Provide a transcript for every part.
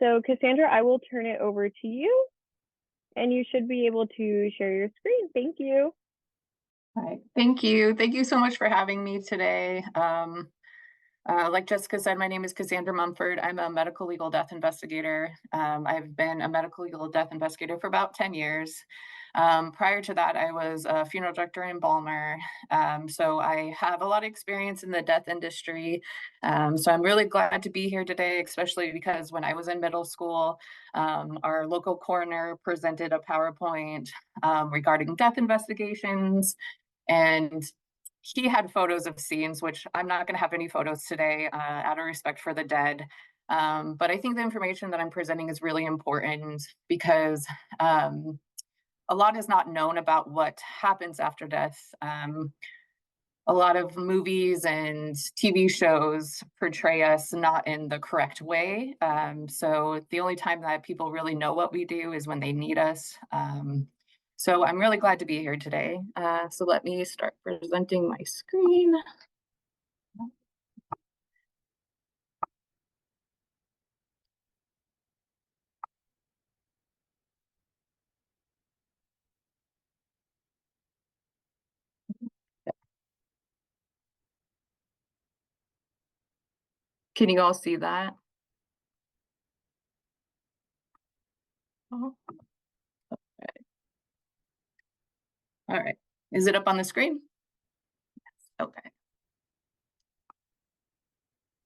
So Cassandra, I will turn it over to you and you should be able to share your screen. Thank you. All right. Thank you. Thank you so much for having me today. Like Jessica said, my name is Cassandra Mumford. I'm a medical legal death investigator. I've been a medical legal death investigator for about 10 years. Prior to that, I was a funeral director and embalmer. So I have a lot of experience in the death industry. So I'm really glad to be here today, especially because when I was in middle school, our local coroner presented a PowerPoint regarding death investigations. And he had photos of scenes, which I'm not going to have any photos today out of respect for the dead. But I think the information that I'm presenting is really important because a lot is not known about what happens after death. A lot of movies and TV shows portray us not in the correct way. So the only time that people really know what we do is when they need us. So I'm really glad to be here today. So let me start presenting my screen. Can you all see that? Oh, okay. All right. Is it up on the screen? Yes. Okay.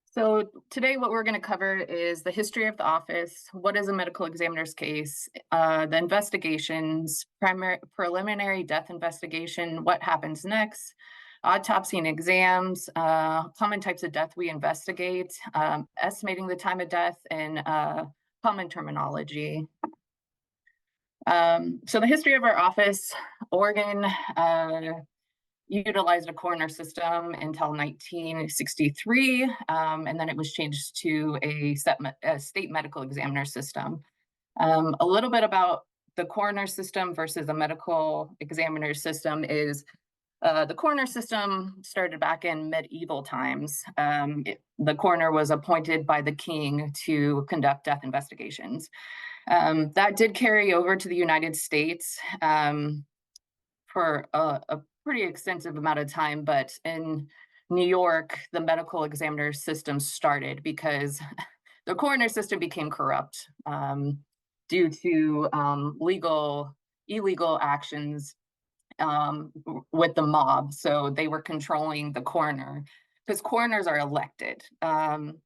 So today what we're going to cover is the history of the office, what is a medical examiner's case, the investigations, preliminary death investigation, what happens next, autopsy and exams, common types of death we investigate, estimating the time of death, and common terminology. So the history of our office, Oregon utilized a coroner system until 1963, and then it was changed to a state medical examiner system. A little bit about the coroner system versus the medical examiner system is the coroner system started back in medieval times. The coroner was appointed by the king to conduct death investigations. That did carry over to the United States for a pretty extensive amount of time, but in New York, the medical examiner system started because the coroner system became corrupt due to illegal actions with the mob. So they were controlling the coroner because coroners are elected.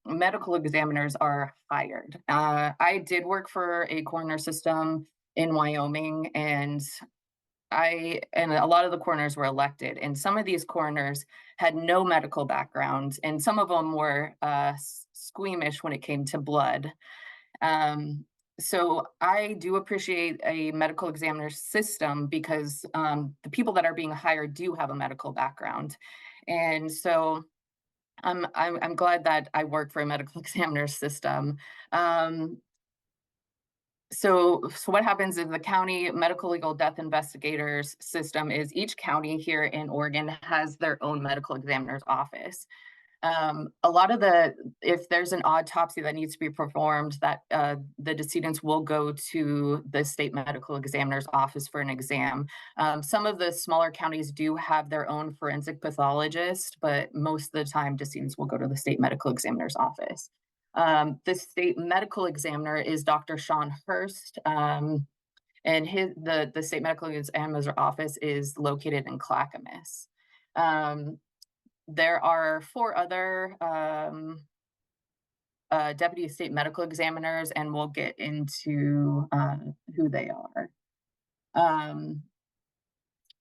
Medical examiners are hired. I did work for a coroner system in Wyoming, and a lot of the coroners were elected, and some of these coroners had no medical background, and some of them were squeamish when it came to blood. So I do appreciate a medical examiner system because the people that are being hired do have a medical background, and so I'm glad that I work for a medical examiner system. So what happens in the county medical legal death investigators system is each county here in Oregon has their own medical examiner's office. A lot of if there's an autopsy that needs to be performed, that the decedents will go to the state medical examiner's office for an exam. Some of the smaller counties do have their own forensic pathologist, but most of the time decedents will go to the state medical examiner's office. The state medical examiner is Dr. Sean Hurst, and the state medical examiner's office is located in Clackamas. There are 4 other deputy state medical examiners, and we'll get into who they are.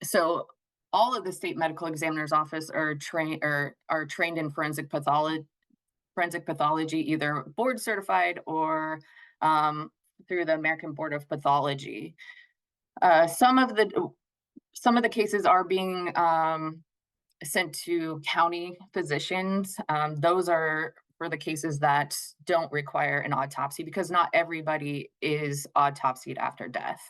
So all of the state medical examiner's office are trained in forensic pathology, either board certified or through the American Board of Pathology. Some of the cases are being sent to county physicians. Those are for the cases that don't require an autopsy because not everybody is autopsied after death.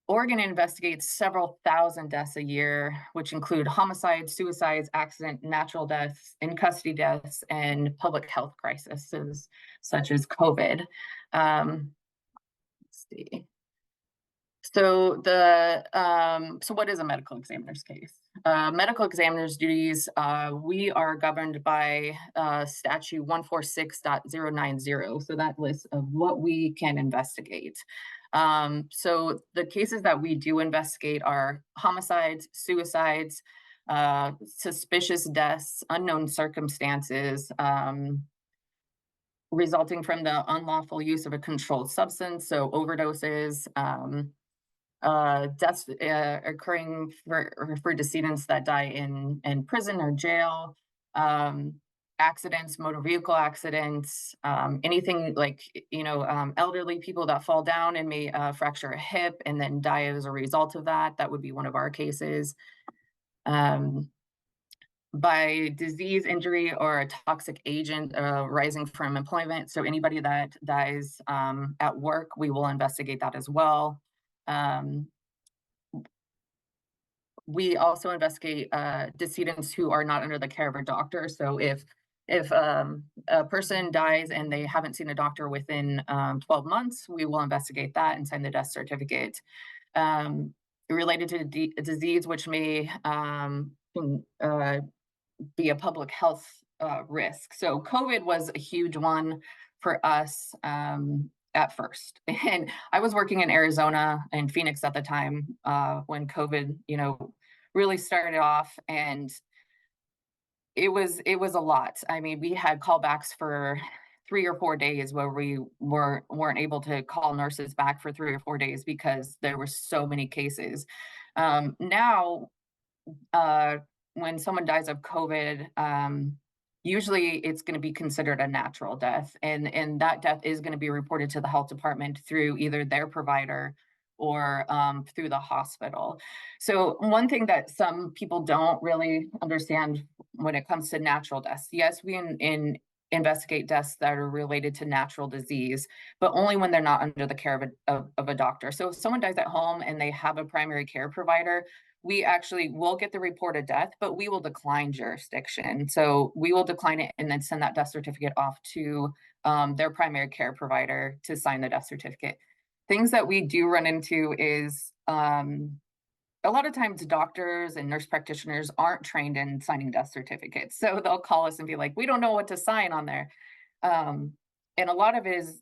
Oregon investigates several thousand deaths a year, which include homicides, suicides, accident, natural deaths, in custody deaths, and public health crises such as COVID. Let's see. So what is a medical examiner's case? Medical examiner's duties, we are governed by statute 146.090. So that lists of what we can investigate. So the cases that we do investigate are homicides, suicides, suspicious deaths, unknown circumstances, resulting from the unlawful use of a controlled substance, so overdoses, deaths occurring for decedents that die in prison or jail, accidents, motor vehicle accidents, anything like, elderly people that fall down and may fracture a hip and then die as a result of that. That would be one of our cases. By disease, injury, or a toxic agent arising from employment. So anybody that dies at work, we will investigate that as well. We also investigate decedents who are not under the care of a doctor. So if a person dies and they haven't seen a doctor within 12 months, we will investigate that and sign the death certificate. Related to disease, which may be a public health risk. So COVID was a huge one for us at first. And I was working in Arizona and Phoenix at the time when COVID, really started off, and it was a lot. I mean, we had callbacks for 3 or 4 days where we weren't able to call nurses back for 3 or 4 days because there were so many cases. Now, when someone dies of COVID, usually it's going to be considered a natural death, and that death is going to be reported to the health department through either their provider or through the hospital. So one thing that some people don't really understand when it comes to natural deaths, yes, we investigate deaths that are related to natural disease, but only when they're not under the care of a doctor. So if someone dies at home and they have a primary care provider, we actually will get the report of death, but we will decline jurisdiction. So we will decline it and then send that death certificate off to their primary care provider to sign the death certificate. Things that we do run into is a lot of times doctors and nurse practitioners aren't trained in signing death certificates. So they'll call us and be like, we don't know what to sign on there. And a lot of it is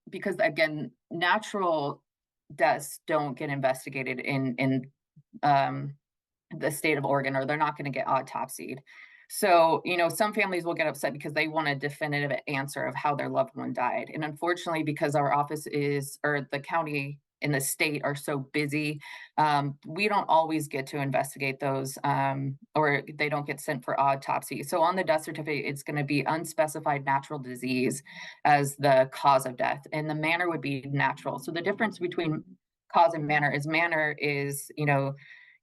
because, again, natural deaths don't get investigated in the state of Oregon, or they're not going to get autopsied. So, some families will get upset because they want a definitive answer of how their loved one died. And unfortunately, because our office or the county and the state are so busy, we don't always get to investigate those, or they don't get sent for autopsy. So on the death certificate, it's going to be unspecified natural disease as the cause of death, and the manner would be natural. So the difference between cause and manner is,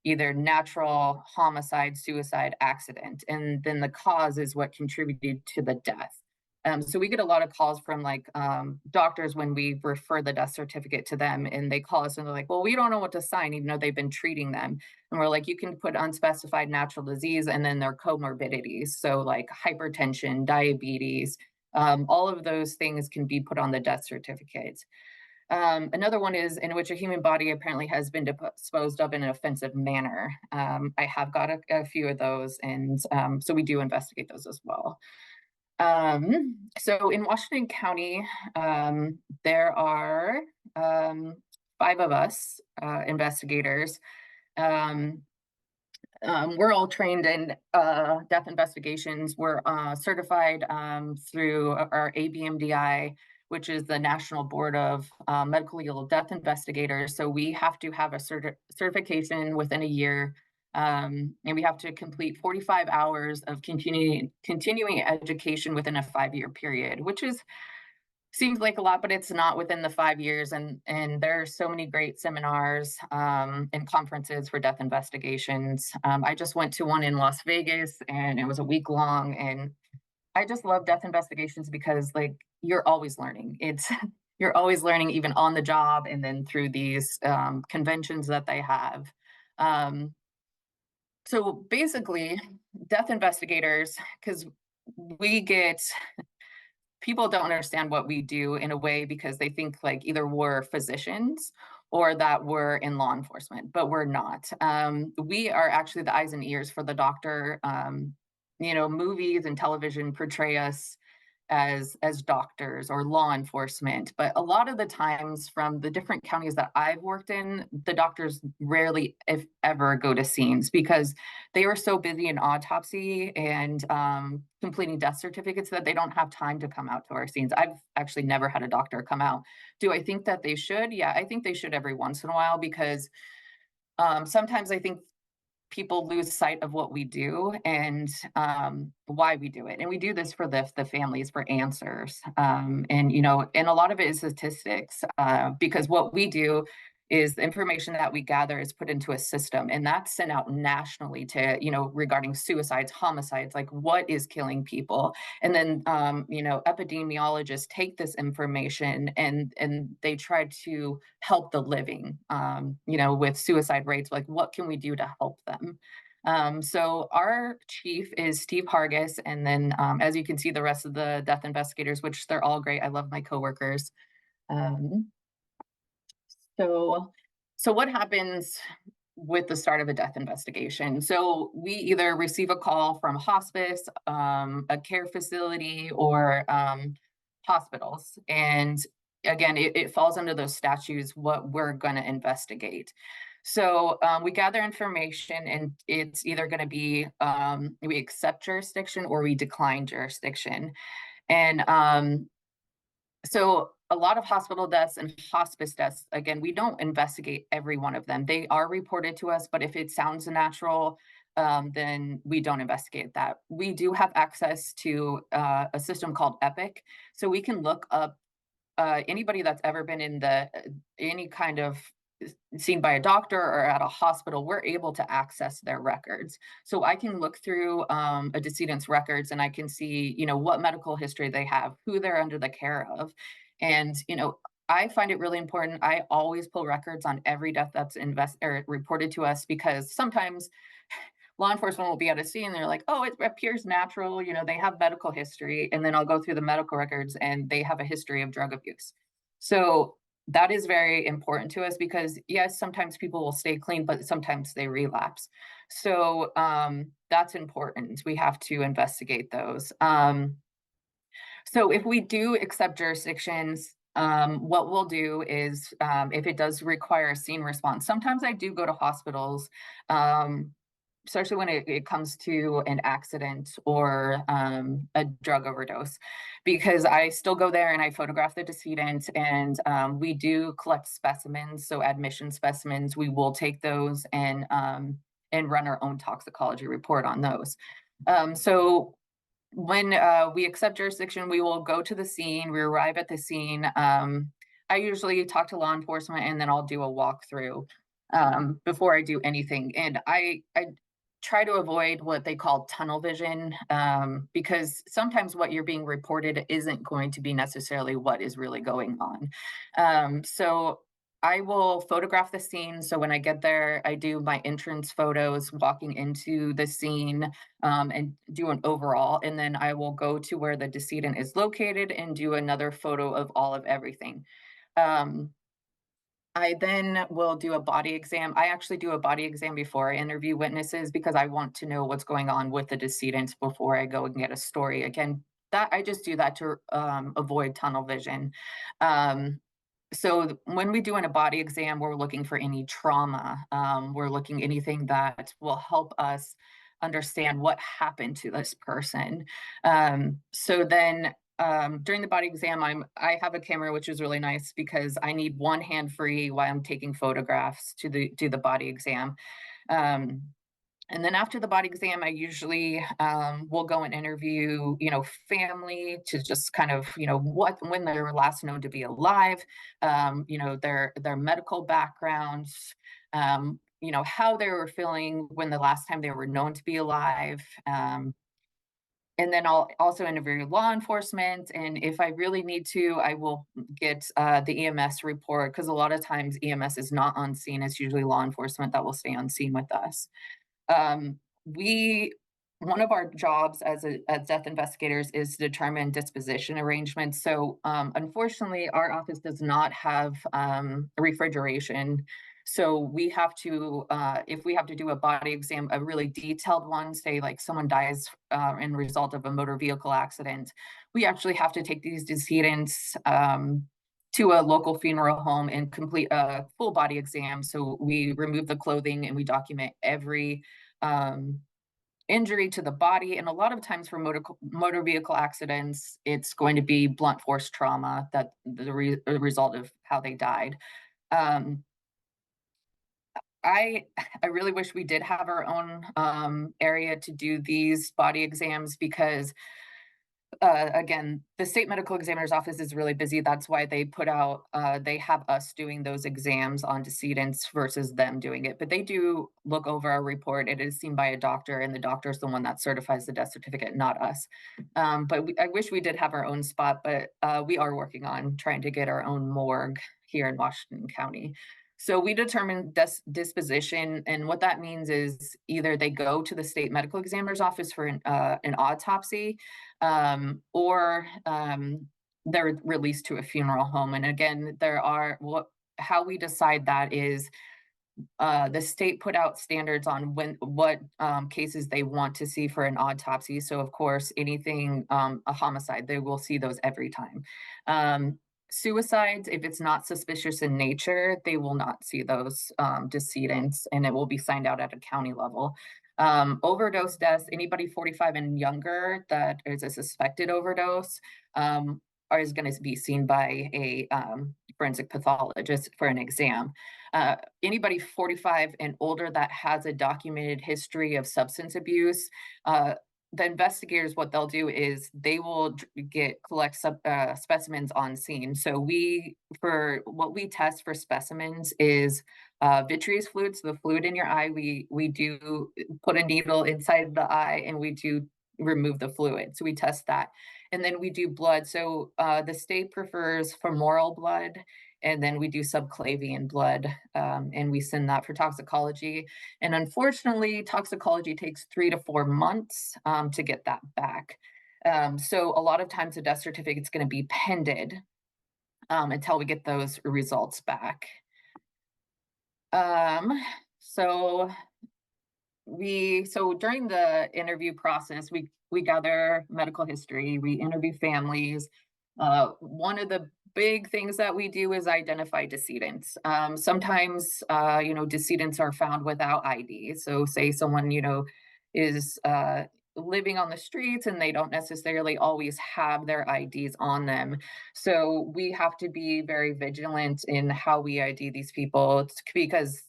either natural, homicide, suicide, accident, and then the cause is what contributed to the death. So we get a lot of calls from doctors when we refer the death certificate to them, and they call us and they're like, well, we don't know what to sign, even though they've been treating them. And we're like, you can put unspecified natural disease and then their comorbidities. So like hypertension, diabetes, all of those things can be put on the death certificate. Another one is in which a human body apparently has been disposed of in an offensive manner. I have got a few of those, and so we do investigate those as well. So in Washington County, there are 5 of us investigators. We're all trained in death investigations. We're certified through our ABMDI, which is the National Board of Medical Legal Death Investigators. So we have to have a certification within a year, and we have to complete 45 hours of continuing education within a 5-year period, which seems like a lot, but it's not within the 5 years. And there are so many great seminars and conferences for death investigations. I just went to one in Las Vegas, and it was a week long, and I just love death investigations because you're always learning. you're always learning even on the job and then through these conventions that they have. Um, so basically, death investigators, because we get people don't understand what we do in a way because they think like either we're physicians or that we're in law enforcement, but we're not. We are actually the eyes and ears for the doctor. Movies and television portray us as doctors or law enforcement, but a lot of the times from the different counties that I've worked in, the doctors rarely, if ever, go to scenes because they are so busy in autopsy and completing death certificates that they don't have time to come out to our scenes. I've actually never had a doctor come out. Do I think that they should? Yeah, I think they should every once in a while because sometimes I think people lose sight of what we do and why we do it. And we do this for the families for answers. And a lot of it is statistics because what we do is the information that we gather is put into a system and that's sent out nationally to, regarding suicides, homicides, like what is killing people. And then, epidemiologists take this information and they try to help the living, with suicide rates, like what can we do to help them? So our chief is Steve Hargis, and then as you can see, the rest of the death investigators, which they're all great. I love my coworkers. Um, so, so what happens with the start of a death investigation? So we either receive a call from hospice, a care facility, or hospitals. And again, it falls under those statutes what we're going to investigate. So we gather information, and it's either going to be we accept jurisdiction or we decline jurisdiction. And so a lot of hospital deaths and hospice deaths, again, we don't investigate every one of them. They are reported to us, but if it sounds natural, then we don't investigate that. We do have access to a system called Epic, so we can look up anybody that's ever been in any kind of seen by a doctor or at a hospital. We're able to access their records. So I can look through a decedent's records and I can see, what medical history they have, who they're under the care of. And, I find it really important. I always pull records on every death that's reported to us because sometimes law enforcement will be at a scene and they're like, oh, it appears natural, they have medical history. And then I'll go through the medical records and they have a history of drug abuse. So that is very important to us because yes, sometimes people will stay clean, but sometimes they relapse. So that's important. We have to investigate those. So if we do accept jurisdictions, what we'll do is if it does require a scene response, sometimes I do go to hospitals, especially when it comes to an accident or a drug overdose, because I still go there and I photograph the decedent and we do collect specimens. So admission specimens, we will take those and run our own toxicology report on those. So when we accept jurisdiction, we will go to the scene. We arrive at the scene. I usually talk to law enforcement and then I'll do a walkthrough before I do anything. And I try to avoid what they call tunnel vision because sometimes what you're being reported isn't going to be necessarily what is really going on. So I will photograph the scene. So when I get there, I do my entrance photos walking into the scene and do an overall. And then I will go to where the decedent is located and do another photo of all of everything. Um, I then will do a body exam. I actually do a body exam before I interview witnesses because I want to know what's going on with the decedent before I go and get a story. Again, that I just do that to avoid tunnel vision. So when we do in a body exam, we're looking for any trauma. We're looking anything that will help us understand what happened to this person. So then during the body exam, I have a camera, which is really nice because I need one hand free while I'm taking photographs to do the body exam. Um, and then after the body exam, I usually will go and interview, family to just kind of, when they were last known to be alive, their medical backgrounds, how they were feeling when the last time they were known to be alive. And then I'll also interview law enforcement, and if I really need to, I will get the EMS report, because a lot of times EMS is not on scene. It's usually law enforcement that will stay on scene with us. We One of our jobs as death investigators is to determine disposition arrangements. So, unfortunately, our office does not have refrigeration. So we have to, if we have to do a body exam, a really detailed one, say like someone dies in result of a motor vehicle accident, we actually have to take these decedents to a local funeral home and complete a full body exam. So we remove the clothing and we document every um, injury to the body. And a lot of times for motor vehicle accidents, it's going to be blunt force trauma that the result of how they died. Um, I I really wish we did have our own area to do these body exams, because again, the state medical examiner's office is really busy. That's why they put out, they have us doing those exams on decedents versus them doing it. But they do look over our report. It is seen by a doctor, and the doctor is the one that certifies the death certificate, not us. I wish we did have our own spot, but we are working on trying to get our own morgue here in Washington County. So we determine disposition, and what that means is either they go to the state medical examiner's office for an autopsy, or they're released to a funeral home. And again, there are how we decide that is the state put out standards on what cases they want to see for an autopsy. So of course, anything a homicide, they will see those every time. Suicides, if it's not suspicious in nature, they will not see those decedents, and it will be signed out at a county level. Overdose deaths, anybody 45 and younger that is a suspected overdose, is going to be seen by a forensic pathologist for an exam. Anybody 45 and older that has a documented history of substance abuse, the investigators, what they'll do is they will collect specimens on scene. So for what we test for specimens is vitreous fluid, so the fluid in your eye. We do put a needle inside the eye, and we do remove the fluid. So we test that. And then we do blood. So the state prefers femoral blood, and then we do subclavian blood, and we send that for toxicology. And unfortunately, toxicology takes 3 to 4 months to get that back. So a lot of times the death certificate is going to be pended until we get those results back. So during the interview process, we gather medical history, we interview families. One of the big things that we do is identify decedents. Sometimes, decedents are found without ID. So say someone, is living on the streets, and they don't necessarily always have their IDs on them. So we have to be very vigilant in how we ID these people, because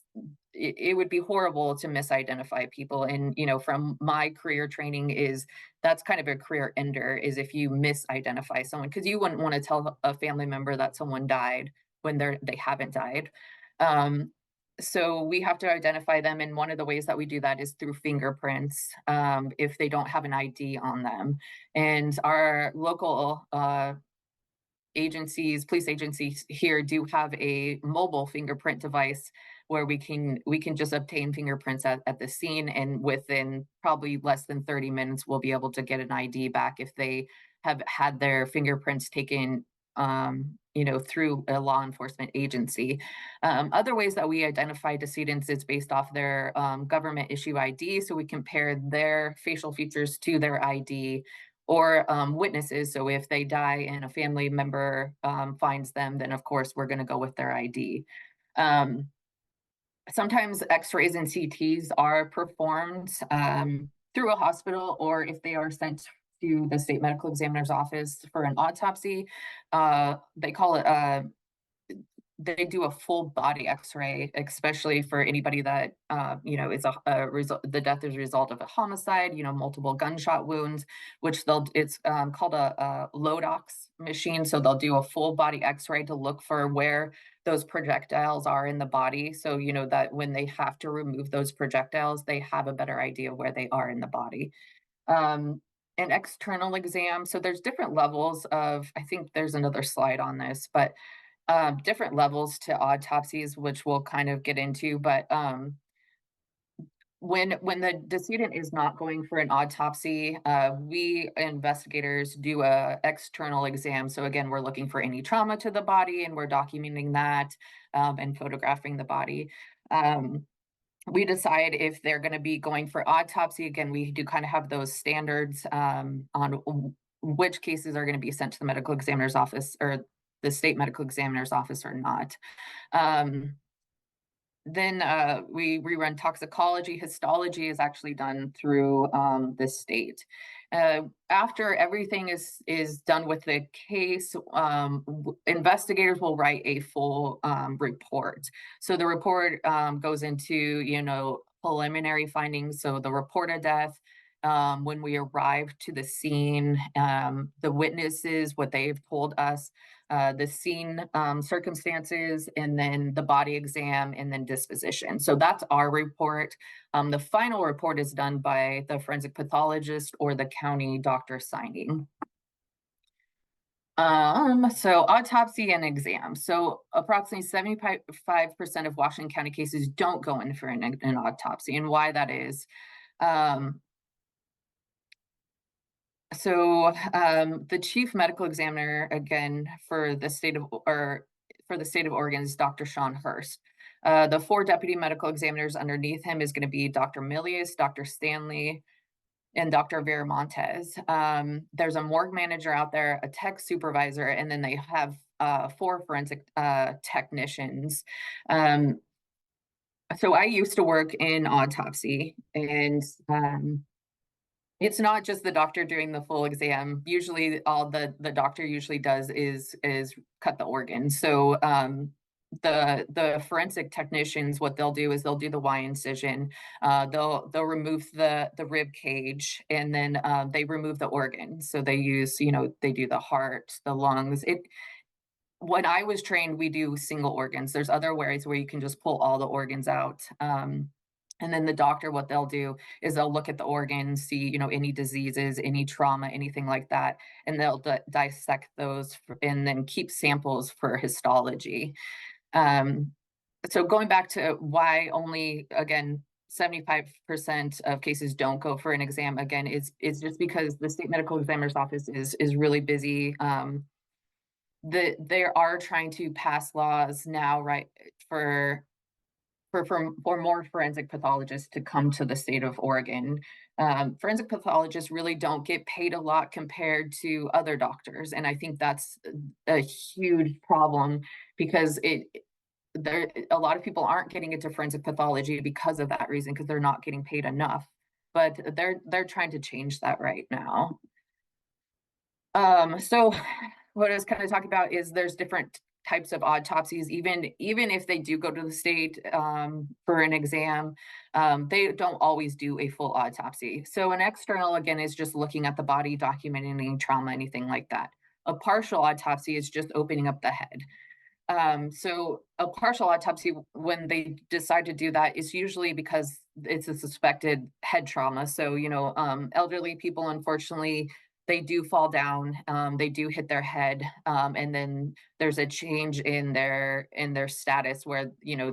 it would be horrible to misidentify people. And from my career training, is that's kind of a career ender, is if you misidentify someone, because you wouldn't want to tell a family member that someone died when they haven't died. So we have to identify them, and one of the ways that we do that is through fingerprints, if they don't have an ID on them. And our local police agencies here do have a mobile fingerprint device where we can just obtain fingerprints at the scene, and within probably less than 30 minutes, we'll be able to get an ID back if they have had their fingerprints taken, through a law enforcement agency. Other ways that we identify decedents is based off their government issue ID. So we compare their facial features to their ID, or witnesses. So if they die and a family member finds them, then of course we're going to go with their ID. Sometimes x-rays and CTs are performed through a hospital, or if they are sent to the state medical examiner's office for an autopsy, they call it they do a full body x-ray, especially for anybody that is a result, the death is a result of a homicide, multiple gunshot wounds, which it's called a Lodox machine. So they'll do a full body x-ray to look for where those projectiles are in the body, so that when they have to remove those projectiles, they have a better idea where they are in the body. an external exam. So there's different levels of, I think there's another slide on this, but different levels to autopsies, which we'll kind of get into. But when the decedent is not going for an autopsy, we investigators do a external exam. So again, we're looking for any trauma to the body, and we're documenting that and photographing the body. We decide if they're going to be going for autopsy. Again, we do kind of have those standards on which cases are going to be sent to the medical examiner's office or the state medical examiner's office or not. Um, then we rerun toxicology. Histology is actually done through the state. After everything is done with the case, investigators will write a full report. So the report goes into, preliminary findings. So the report of death, when we arrive to the scene, the witnesses, what they've told us, the scene circumstances, and then the body exam, and then disposition. So that's our report. The final report is done by the forensic pathologist or the county doctor signing. So autopsy and exam. So approximately 75% of Washington County cases don't go in for an autopsy, and why that is. The chief medical examiner, again, for the state of Oregon, is Dr. Sean Hurst. The 4 deputy medical examiners underneath him is going to be Dr. Milius, Dr. Stanley, and Dr. Viramontes. There's a morgue manager out there, a tech supervisor, and then they have 4 forensic technicians. So I used to work in autopsy, and it's not just the doctor doing the full exam. Usually all the doctor usually does is cut the organ. So the forensic technicians, what they'll do is they'll do the Y incision. They'll remove the rib cage, and then they remove the organ. So they use, they do the heart, the lungs. When I was trained, we do single organs. There's other ways where you can just pull all the organs out. And then the doctor, what they'll do is they'll look at the organs, see, any diseases, any trauma, anything like that, and they'll dissect those and then keep samples for histology. So going back to why only, again, 75% of cases don't go for an exam, again, is just because the state medical examiner's office is really busy. They are trying to pass laws now, right, for more forensic pathologists to come to the state of Oregon. Forensic pathologists really don't get paid a lot compared to other doctors, and I think that's a huge problem because a lot of people aren't getting into forensic pathology because of that reason, because they're not getting paid enough. But they're trying to change that right now. So what I was kind of talking about is there's different types of autopsies. Even if they do go to the state for an exam, they don't always do a full autopsy. So an external, again, is just looking at the body, documenting any trauma, anything like that. A partial autopsy is just opening up the head. So a partial autopsy, when they decide to do that, is usually because it's a suspected head trauma. So, elderly people, unfortunately, they do fall down, they do hit their head, and then there's a change in their status where,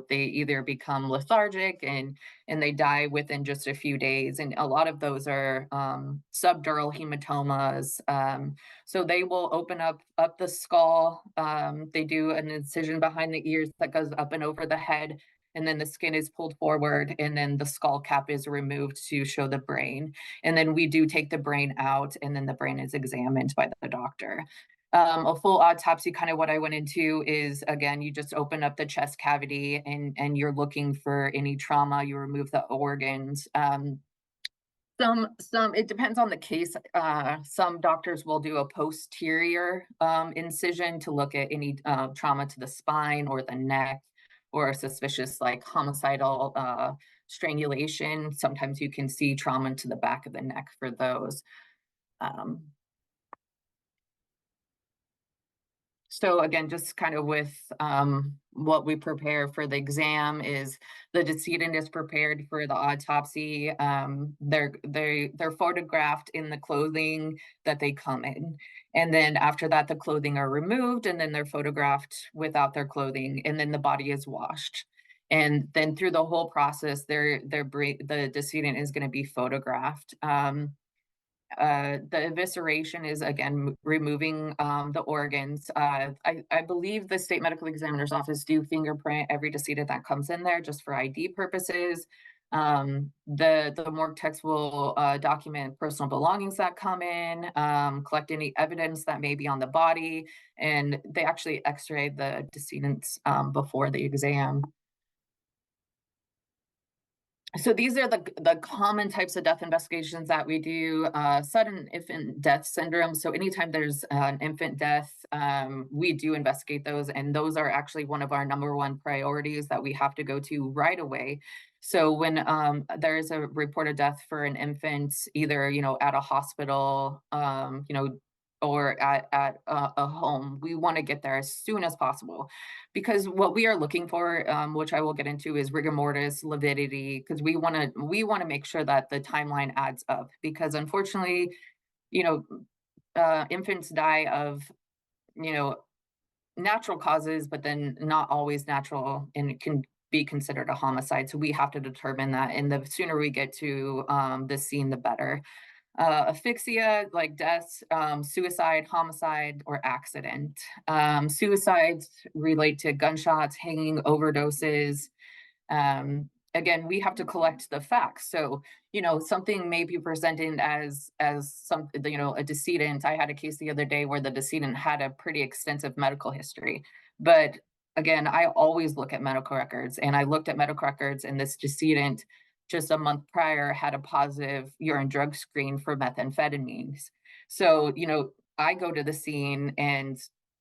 they either become lethargic and they die within just a few days. And a lot of those are subdural hematomas. So they will open up the skull. They do an incision behind the ears that goes up and over the head, and then the skin is pulled forward, and then the skull cap is removed to show the brain. And then we do take the brain out, and then the brain is examined by the doctor. A full autopsy, kind of what I went into, is, again, you just open up the chest cavity and you're looking for any trauma. You remove the organs. It depends on the case. Some doctors will do a posterior incision to look at any trauma to the spine or the neck, or a suspicious like homicidal strangulation. Sometimes you can see trauma to the back of the neck for those. So again, just kind of with what we prepare for the exam is the decedent is prepared for the autopsy. They're photographed in the clothing that they come in, and then after that, the clothing are removed, and then they're photographed without their clothing, and then the body is washed. And then through the whole process, the decedent is going to be photographed. The evisceration is again removing the organs. I believe the state medical examiner's office do fingerprint every decedent that comes in there just for ID purposes. The morgue techs will document personal belongings that come in, collect any evidence that may be on the body, and they actually X-ray the decedents before the exam. So these are the common types of death investigations that we do. Sudden infant death syndrome. So anytime there's an infant death, we do investigate those, and those are actually one of our #1 priorities that we have to go to right away. So when there is a reported death for an infant, either at a hospital, or at a home, we want to get there as soon as possible, because what we are looking for, which I will get into, is rigor mortis, lividity, because we want to make sure that the timeline adds up. Because unfortunately, you know, infants die of you know natural causes, but then not always natural, and it can be considered a homicide. So we have to determine that, and the sooner we get to the scene, the better. Asphyxia, like deaths, suicide, homicide, or accident. Suicides relate to gunshots, hanging, overdoses. Again, we have to collect the facts. So, something may be presented as some, a decedent. I had a case the other day where the decedent had a pretty extensive medical history, but again, I always look at medical records, and I looked at medical records, and this decedent just a month prior had a positive urine drug screen for methamphetamines. So, I go to the scene and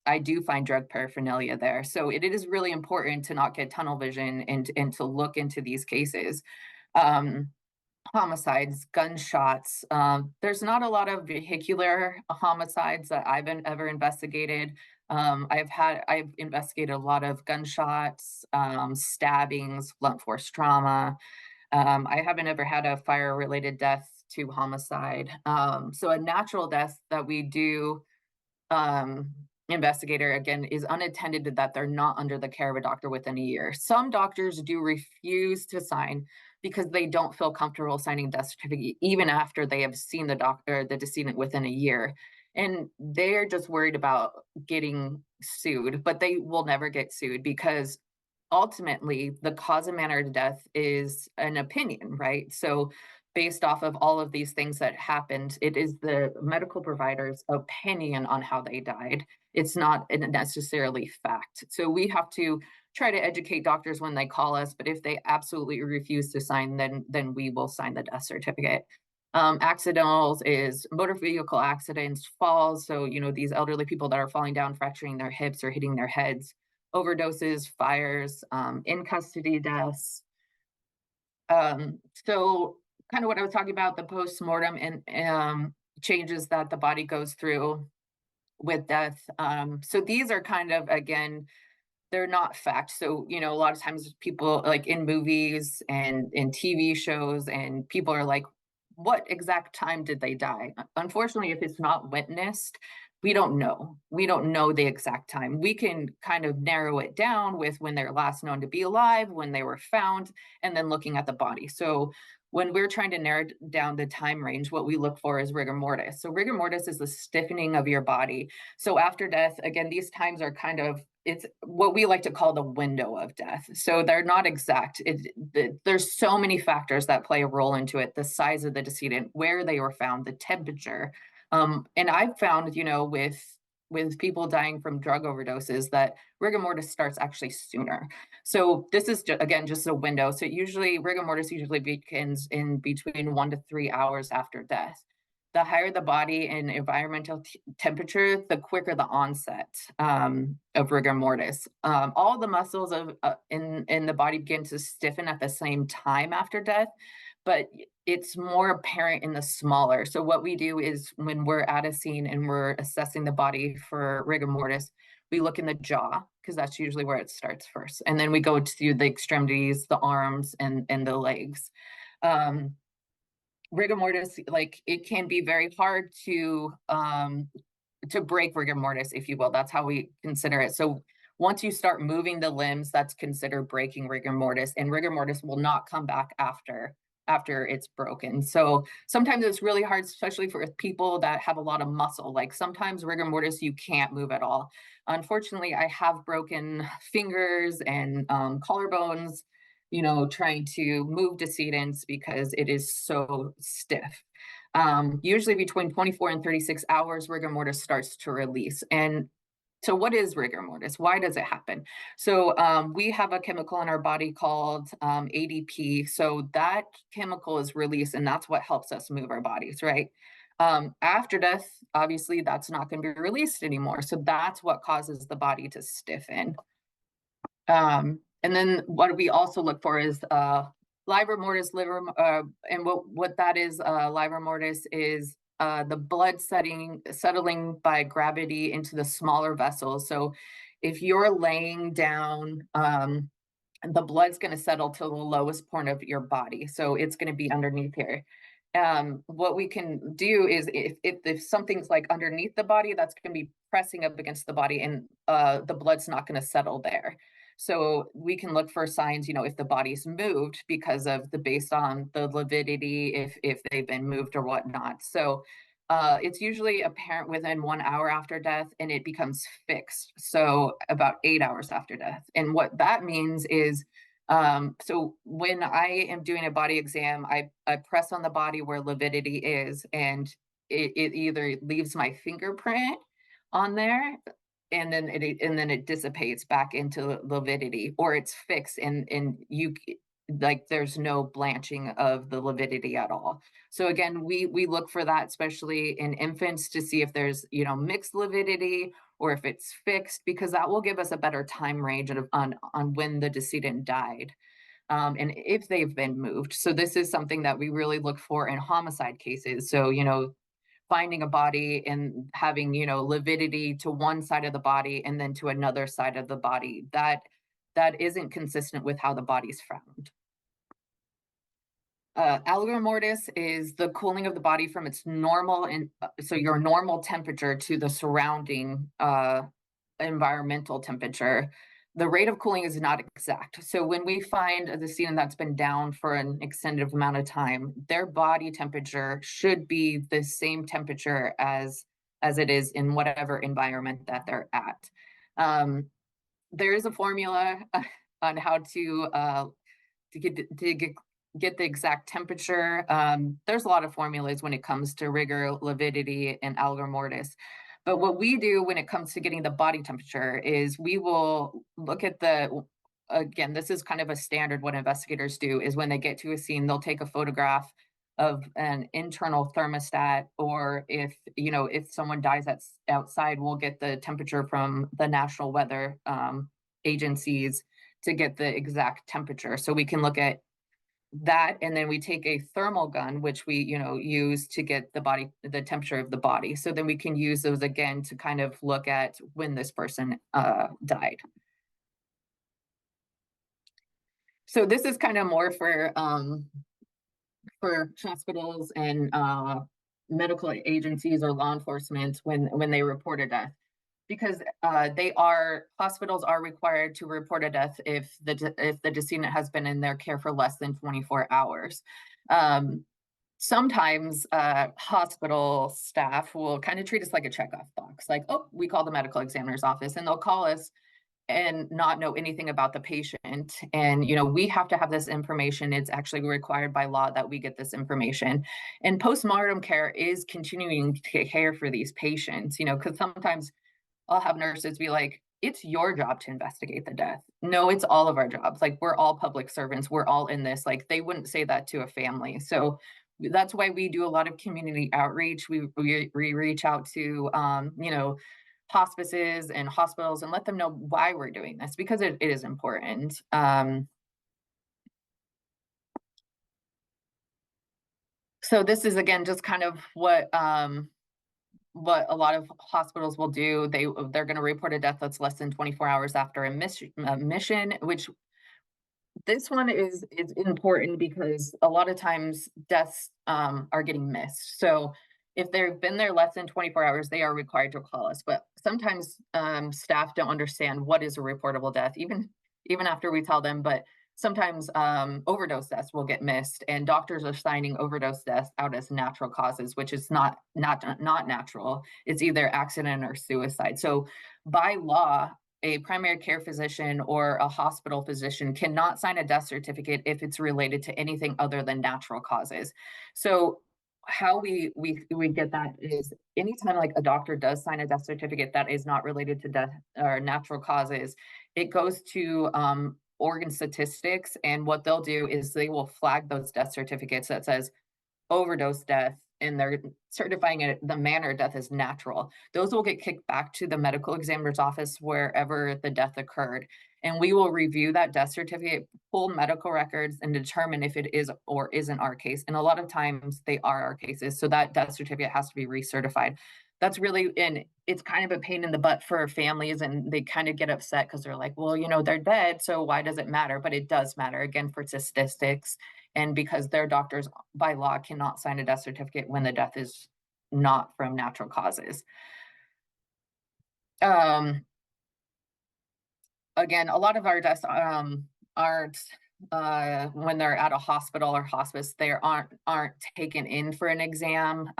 I do find drug paraphernalia there. So it is really important to not get tunnel vision and to look into these cases. Um, Homicides, gunshots. There's not a lot of vehicular homicides that I've ever investigated. I've investigated a lot of gunshots, stabbings, blunt force trauma. I haven't ever had a fire related death to homicide. So a natural death that we do investigator again is unattended, that they're not under the care of a doctor within a year. Some doctors do refuse to sign because they don't feel comfortable signing death certificate even after they have seen the doctor, the decedent, within a year. And they're just worried about getting sued, but they will never get sued because ultimately the cause and manner of death is an opinion, right? So based off of all of these things that happened, it is the medical provider's opinion on how they died. It's not necessarily fact. So we have to try to educate doctors when they call us, but if they absolutely refuse to sign, then we will sign the death certificate. Accidentals is motor vehicle accidents, falls. So, these elderly people that are falling down, fracturing their hips or hitting their heads, overdoses, fires, in custody deaths. So kind of what I was talking about, the post-mortem and changes that the body goes through with death. So these are kind of, again, they're not fact. So, a lot of times people, like in movies and in TV shows, and people are like, what exact time did they die? Unfortunately, if it's not witnessed, we don't know. We don't know the exact time. We can kind of narrow it down with when they're last known to be alive, when they were found, and then looking at the body. So when we're trying to narrow down the time range, what we look for is rigor mortis. So rigor mortis is the stiffening of your body. So after death, again, these times are kind of, it's what we like to call the window of death. So they're not exact. There's so many factors that play a role into it: the size of the decedent, where they were found, the temperature. And I've found, with people dying from drug overdoses, that rigor mortis starts actually sooner. So this is again just a window. So rigor mortis usually begins in between 1 to 3 hours after death. The higher the body and environmental temperature, the quicker the onset of rigor mortis. All the muscles in the body begin to stiffen at the same time after death, but it's more apparent in the smaller. So what we do is when we're at a scene and we're assessing the body for rigor mortis, we look in the jaw because that's usually where it starts first. And then we go to the extremities, the arms, and the legs. Um, Rigor mortis, like it can be very hard to break rigor mortis, if you will. That's how we consider it. So once you start moving the limbs, that's considered breaking rigor mortis, and rigor mortis will not come back after it's broken. So sometimes it's really hard, especially for people that have a lot of muscle. Like sometimes rigor mortis you can't move at all. Unfortunately, I have broken fingers and collarbones, trying to move decedents because it is so stiff. Usually between 24 and 36 hours, rigor mortis starts to release. And so what is rigor mortis? Why does it happen? So we have a chemical in our body called ADP. So that chemical is released, and that's what helps us move our bodies, right? After death, obviously, that's not going to be released anymore. So that's what causes the body to stiffen. And then what we also look for is livor mortis, and what that is, livor mortis is the blood settling by gravity into the smaller vessels. So if you're laying down, the blood's going to settle to the lowest point of your body. So it's going to be underneath here. What we can do is if something's like underneath the body, that's going to be pressing up against the body, and the blood's not going to settle there. So we can look for signs, if the body's moved because of based on the lividity, if they've been moved or whatnot. So it's usually apparent within 1 hour after death, and it becomes fixed. So about 8 hours after death. And what that means is, so when I am doing a body exam, I press on the body where lividity is, and it either leaves my fingerprint on there, and then it dissipates back into lividity, or it's fixed, and you like there's no blanching of the lividity at all. So again, we look for that, especially in infants, to see if there's mixed lividity or if it's fixed, because that will give us a better time range on when the decedent died. And if they've been moved. So this is something that we really look for in homicide cases. So finding a body and having lividity to one side of the body and then to another side of the body, that isn't consistent with how the body's found. Algor mortis is the cooling of the body from its normal, and so your normal temperature to the surrounding environmental temperature. The rate of cooling is not exact. So when we find a decedent that's been down for an extended amount of time, their body temperature should be the same temperature as it is in whatever environment that they're at. There is a formula on how to get the exact temperature. There's a lot of formulas when it comes to rigor, lividity, and algor mortis. But what we do when it comes to getting the body temperature is we will look at again, this is kind of a standard what investigators do is when they get to a scene, they'll take a photograph of an internal thermostat, or if someone dies outside, we'll get the temperature from the national weather agencies to get the exact temperature. So we can look at that, and then we take a thermal gun, which we use to get the temperature of the body. So then we can use those again to kind of look at when this person died. So this is kind of more for hospitals and medical agencies or law enforcement when they report a death, because hospitals are required to report a death if the decedent has been in their care for less than 24 hours. Sometimes hospital staff will kind of treat us like a checkoff box, like, oh, we call the medical examiner's office, and they'll call us and not know anything about the patient. And we have to have this information. It's actually required by law that we get this information. And postmortem care is continuing to care for these patients, because sometimes I'll have nurses be like, it's your job to investigate the death. No, it's all of our jobs. Like, we're all public servants. We're all in this. Like, they wouldn't say that to a family. So that's why we do a lot of community outreach. We reach out to, hospices and hospitals and let them know why we're doing this, because it is important. So this is again just kind of what a lot of hospitals will do. They're going to report a death that's less than 24 hours after admission, which this one is important because a lot of times deaths are getting missed. So if they've been there less than 24 hours, they are required to call us. But sometimes staff don't understand what is a reportable death, even after we tell them. But sometimes overdose deaths will get missed, and doctors are signing overdose deaths out as natural causes, which is not natural. It's either accident or suicide. So by law, a primary care physician or a hospital physician cannot sign a death certificate if it's related to anything other than natural causes. So how we get that is anytime like a doctor does sign a death certificate that is not related to death or natural causes, it goes to organ statistics, and what they'll do is they will flag those death certificates that says overdose death, and they're certifying it the manner of death is natural. Those will get kicked back to the medical examiner's office wherever the death occurred. And we will review that death certificate, pull medical records, and determine if it is or isn't our case. And a lot of times they are our cases. So that death certificate has to be recertified. That's really, and it's kind of a pain in the butt for families, and they kind of get upset because they're like, well, they're dead, so why does it matter? But it does matter, again, for statistics, and because their doctors by law cannot sign a death certificate when the death is not from natural causes. Um, Again, a lot of our deaths aren't when they're at a hospital or hospice, they aren't taken in for an exam.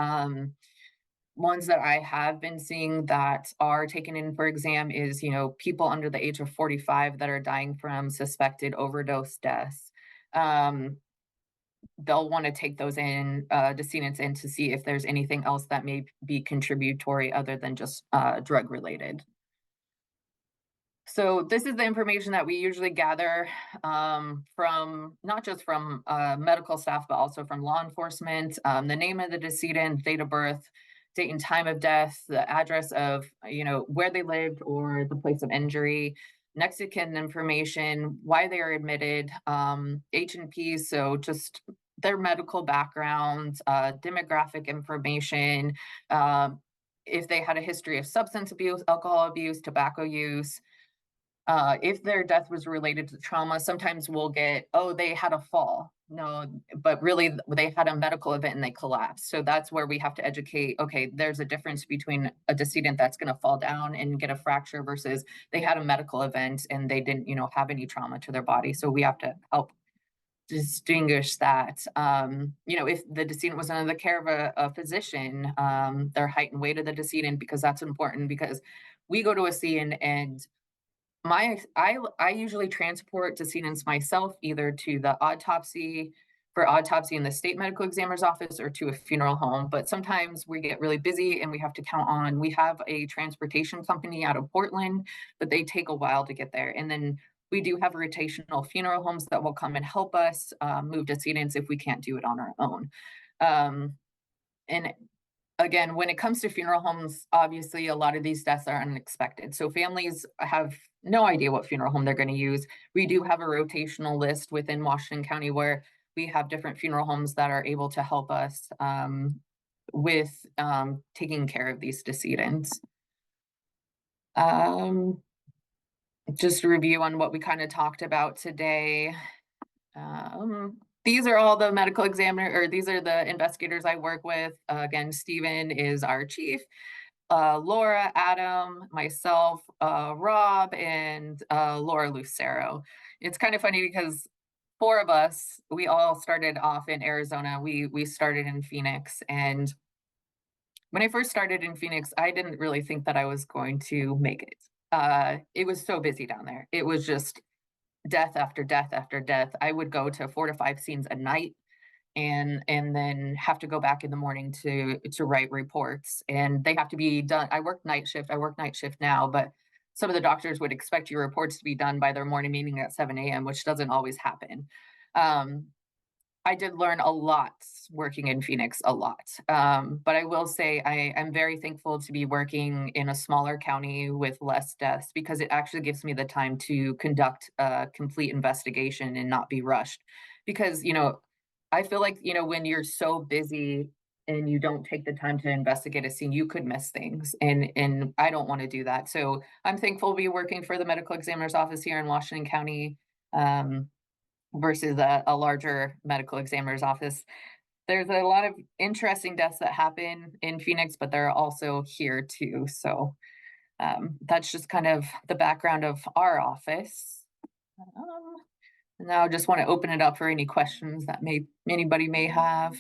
Ones that I have been seeing that are taken in for exam is, people under the age of 45 that are dying from suspected overdose deaths. They'll want to take those decedents in to see if there's anything else that may be contributory other than just drug related. So this is the information that we usually gather from not just from medical staff, but also from law enforcement. The name of the decedent, date of birth, date and time of death, the address of where they lived or the place of injury, next of kin information, why they are admitted, H&P, so just their medical background, demographic information, if they had a history of substance abuse, alcohol abuse, tobacco use. If their death was related to trauma, sometimes we'll get, oh, they had a fall. No, but really they had a medical event and they collapsed. So that's where we have to educate, okay, there's a difference between a decedent that's going to fall down and get a fracture versus they had a medical event and they didn't, have any trauma to their body. So we have to help distinguish that. If the decedent was under the care of a physician, their height and weight of the decedent, because that's important, because we go to a scene and I usually transport decedents myself either to the autopsy in the state medical examiner's office or to a funeral home. But sometimes we get really busy and we have to count on, we have a transportation company out of Portland, but they take a while to get there. And then we do have rotational funeral homes that will come and help us move decedents if we can't do it on our own. And again, when it comes to funeral homes, obviously a lot of these deaths are unexpected. So families have no idea what funeral home they're going to use. We do have a rotational list within Washington County where we have different funeral homes that are able to help us with taking care of these decedents. Just a review on what we kind of talked about today. These are all the medical examiner, or these are the investigators I work with. Again, Stephen is our chief, Laura, Adam, myself, Rob, and Laura Lucero. It's kind of funny because four of us, we all started off in Arizona. We started in Phoenix, and when I first started in Phoenix, I didn't really think that I was going to make it. It was so busy down there. It was just death after death after death. I would go to 4 to 5 scenes a night and then have to go back in the morning to write reports, and they have to be done. I work night shift now, but some of the doctors would expect your reports to be done by their morning meeting at 7 a.m., which doesn't always happen. I did learn a lot working in Phoenix, a lot. But I will say I'm very thankful to be working in a smaller county with less deaths, because it actually gives me the time to conduct a complete investigation and not be rushed. Because, I feel like, when you're so busy and you don't take the time to investigate a scene, you could miss things. And I don't want to do that. So I'm thankful to be working for the medical examiner's office here in Washington County, um, versus a larger medical examiner's office. There's a lot of interesting deaths that happen in Phoenix, but they're also here too. So that's just kind of the background of our office. Um, and now I just want to open it up for any questions that anybody may have.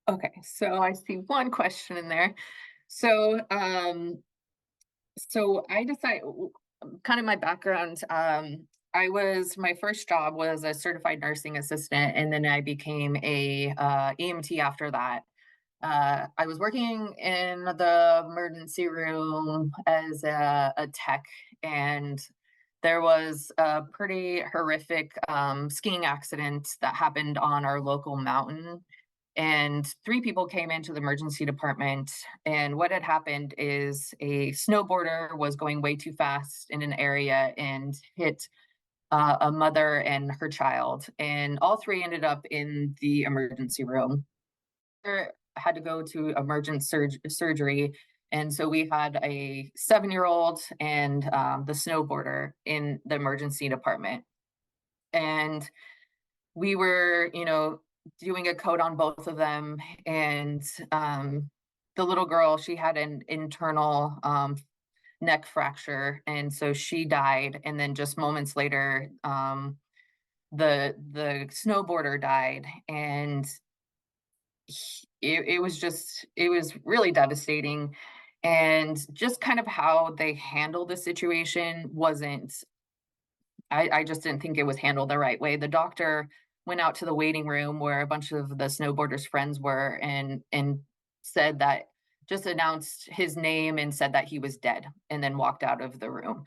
Okay, so I see one question in there. So, so I decided, kind of my background. My first job was a certified nursing assistant, and then I became a EMT after that. I was working in the emergency room as a tech, and there was a pretty horrific skiing accident that happened on our local mountain. And three people came into the emergency department. And what had happened is a snowboarder was going way too fast in an area and hit a mother and her child. And all three ended up in the emergency room. Had to go to emergent surgery. And so we had a 7-year old and the snowboarder in the emergency department. And we were, doing a code on both of them. And the little girl, she had an internal neck fracture. And so she died. And then just moments later, the snowboarder died. And it was really devastating. And just kind of how they handled the situation wasn't, I just didn't think it was handled the right way. The doctor went out to the waiting room where a bunch of the snowboarders' friends were, and said that, just announced his name and said that he was dead, and then walked out of the room.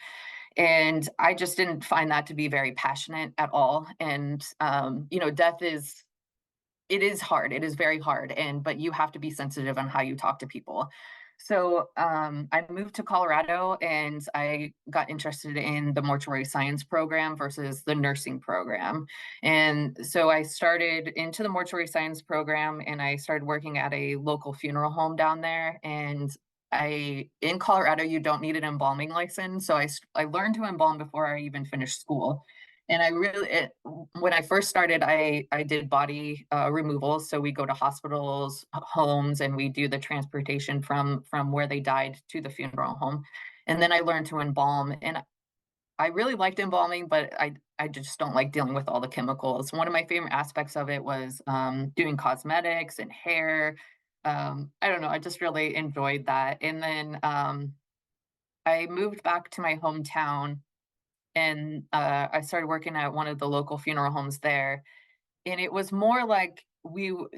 And I just didn't find that to be very passionate at all. And death is, it is hard. It is very hard. But you have to be sensitive on how you talk to people. So I moved to Colorado, and I got interested in the mortuary science program versus the nursing program. And so I started into the mortuary science program, and I started working at a local funeral home down there. And in Colorado, you don't need an embalming license. So I learned to embalm before I even finished school. And when I first started, I did body removal. So we go to hospitals, homes, and we do the transportation from where they died to the funeral home. And then I learned to embalm, and I really liked embalming, but I just don't like dealing with all the chemicals. One of my favorite aspects of it was doing cosmetics and hair. I don't know, I just really enjoyed that. And then I moved back to my hometown, and I started working at one of the local funeral homes there. And it was more like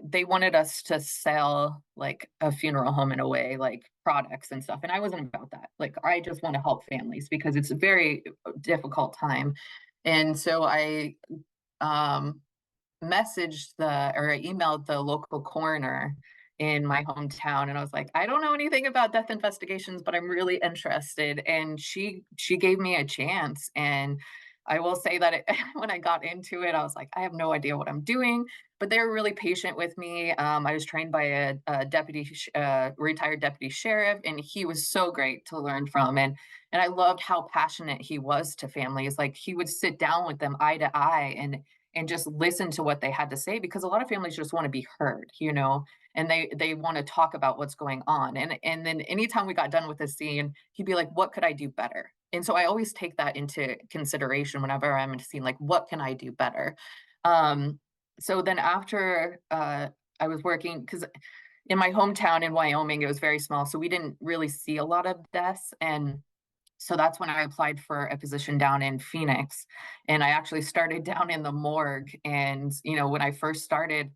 they wanted us to sell like a funeral home in a way, like products and stuff. And I wasn't about that. Like, I just want to help families because it's a very difficult time. And so I um, I emailed the local coroner in my hometown, and I was like, I don't know anything about death investigations, but I'm really interested. And she gave me a chance. And I will say that when I got into it, I was like, I have no idea what I'm doing, but they were really patient with me. I was trained by a retired deputy sheriff, and he was so great to learn from. And I loved how passionate he was to families. Like, he would sit down with them eye to eye and just listen to what they had to say, because a lot of families just want to be heard, and they want to talk about what's going on. And then anytime we got done with the scene, he'd be like, what could I do better? And so I always take that into consideration whenever I'm in a scene, like, what can I do better? um so then after I was working, because in my hometown in Wyoming, it was very small, so we didn't really see a lot of deaths. And So that's when I applied for a position down in Phoenix. And I actually started down in the morgue. And, when I first started,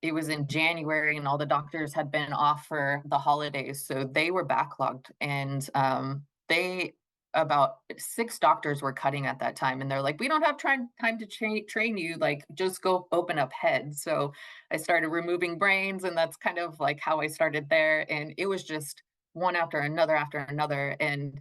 it was in January and all the doctors had been off for the holidays. So they were backlogged. And they, about six doctors were cutting at that time. And they're like, we don't have time to train you. Like, just go open up heads. So I started removing brains. And that's kind of like how I started there. And it was just one after another after another. And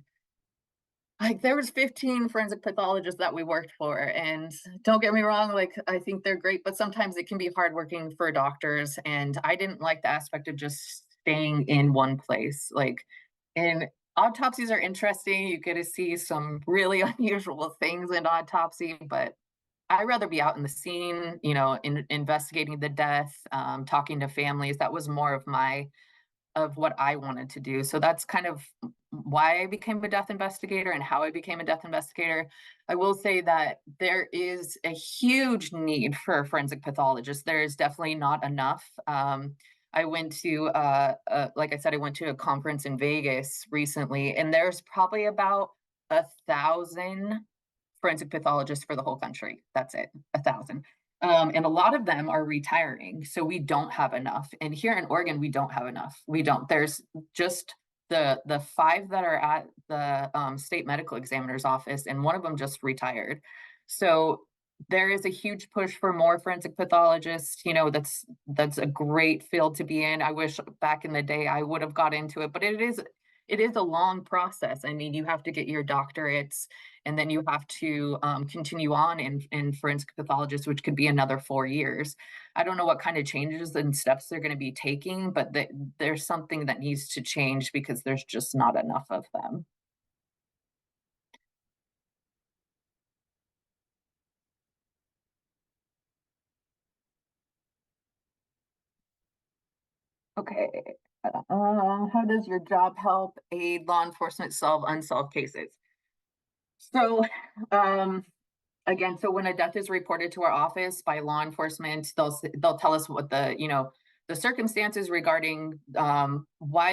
like, there was 15 forensic pathologists that we worked for, and don't get me wrong, like, I think they're great, but sometimes it can be hard working for doctors, and I didn't like the aspect of just staying in one place, like, and autopsies are interesting, you get to see some really unusual things in autopsy, but I'd rather be out in the scene, investigating the death, talking to families. That was more of what I wanted to do. So that's kind of why I became a death investigator and how I became a death investigator. I will say that there is a huge need for forensic pathologists. There is definitely not enough. I went to, like I said, I went to a conference in Vegas recently, and there's probably about 1,000 forensic pathologists for the whole country. That's it, 1,000. And a lot of them are retiring, so we don't have enough. And here in Oregon, we don't have enough. We don't. There's just the five that are at the state medical examiner's office, and one of them just retired. So there is a huge push for more forensic pathologists. That's a great field to be in. I wish back in the day I would have got into it, but it is a long process. I mean, you have to get your doctorates, and then you have to continue on in forensic pathologist, which could be another 4 years. I don't know what kind of changes and steps they're going to be taking, but there's something that needs to change because there's just not enough of them. Okay. How does your job help aid law enforcement solve unsolved cases? So, um, again, so when a death is reported to our office by law enforcement, they'll tell us what the circumstances regarding how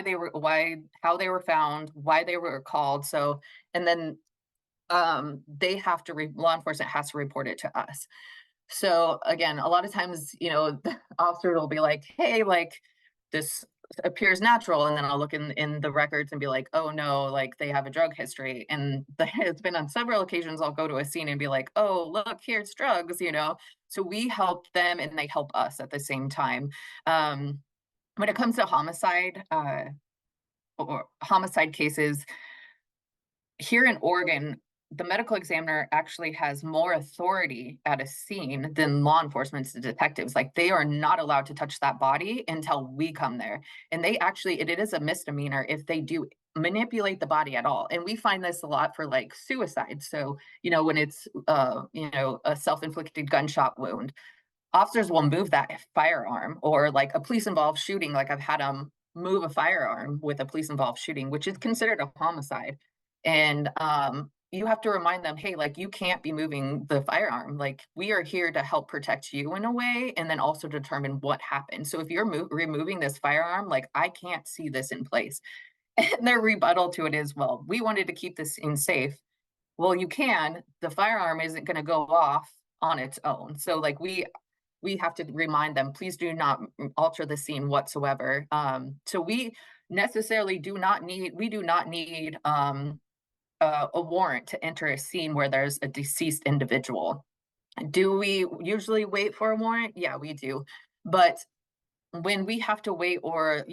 they were found, why they were called. So, and then they have to law enforcement has to report it to us. So again, a lot of times, the officer will be like, hey, like, this appears natural. And then I'll look in the records and be like, oh no, like, they have a drug history. And it's been on several occasions I'll go to a scene and be like, oh, look, here's drugs. So we help them and they help us at the same time. When it comes to homicide, or homicide cases, here in Oregon, the medical examiner actually has more authority at a scene than law enforcement's detectives. Like, they are not allowed to touch that body until we come there. And it is a misdemeanor if they do manipulate the body at all. And we find this a lot for like suicide. So, when it's a self-inflicted gunshot wound, officers will move that firearm, or like a police involved shooting. Like, I've had them move a firearm with a police involved shooting, which is considered a homicide. And you have to remind them, hey, like, you can't be moving the firearm. Like, we are here to help protect you in a way, and then also determine what happened. So if you're removing this firearm, like, I can't see this in place. And their rebuttal to it is, well, we wanted to keep this in safe. Well, you can. The firearm isn't going to go off on its own. So like, we have to remind them, please do not alter the scene whatsoever. So we do not need a warrant to enter a scene where there's a deceased individual. Do we usually wait for a warrant? Yeah, we do. But when we have to wait, or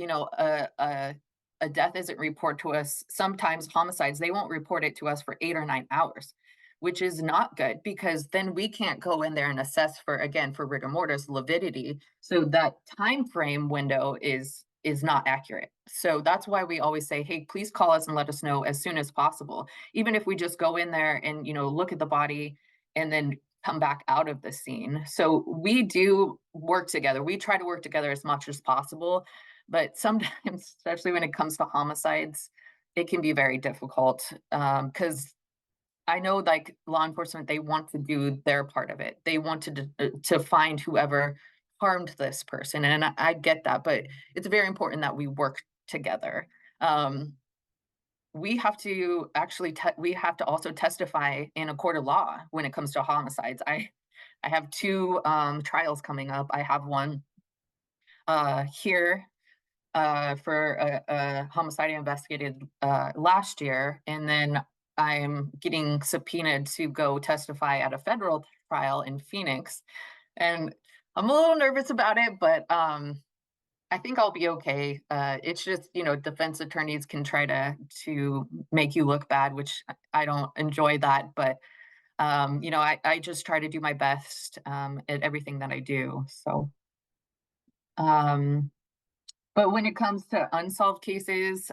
a death isn't reported to us, sometimes homicides, they won't report it to us for 8 or 9 hours, which is not good, because then we can't go in there and assess for rigor mortis, lividity. So that time frame window is not accurate. So that's why we always say, hey, please call us and let us know as soon as possible, even if we just go in there and look at the body and then come back out of the scene. So we do work together. We try to work together as much as possible, but sometimes, especially when it comes to homicides, it can be very difficult, because I know, like, law enforcement, they want to do their part of it. They want to find whoever harmed this person, and I get that, but it's very important that we work together. Um, we have to actually we have to also testify in a court of law when it comes to homicides. I have two trials coming up. I have one here for a homicide I investigated last year, and then I'm getting subpoenaed to go testify at a federal trial in Phoenix. And I'm a little nervous about it, but I think I'll be okay. It's just, defense attorneys can try to make you look bad, which I don't enjoy that. But I just try to do my best at everything that I do. So, um, but when it comes to unsolved cases,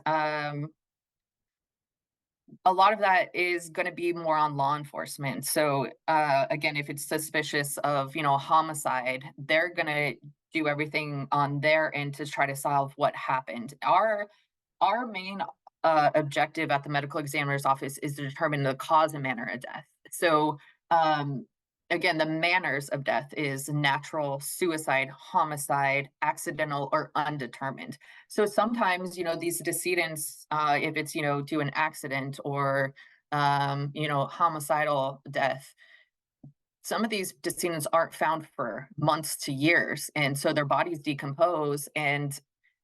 a lot of that is going to be more on law enforcement. So again, if it's suspicious of homicide, they're going to do everything on their end to try to solve what happened. Our main objective at the medical examiner's office is to determine the cause and manner of death. So um, again, the manners of death is natural, suicide, homicide, accidental, or undetermined. So sometimes, these decedents, if it's, due to an accident or, homicidal death, some of these decedents aren't found for months to years. And so their bodies decompose, and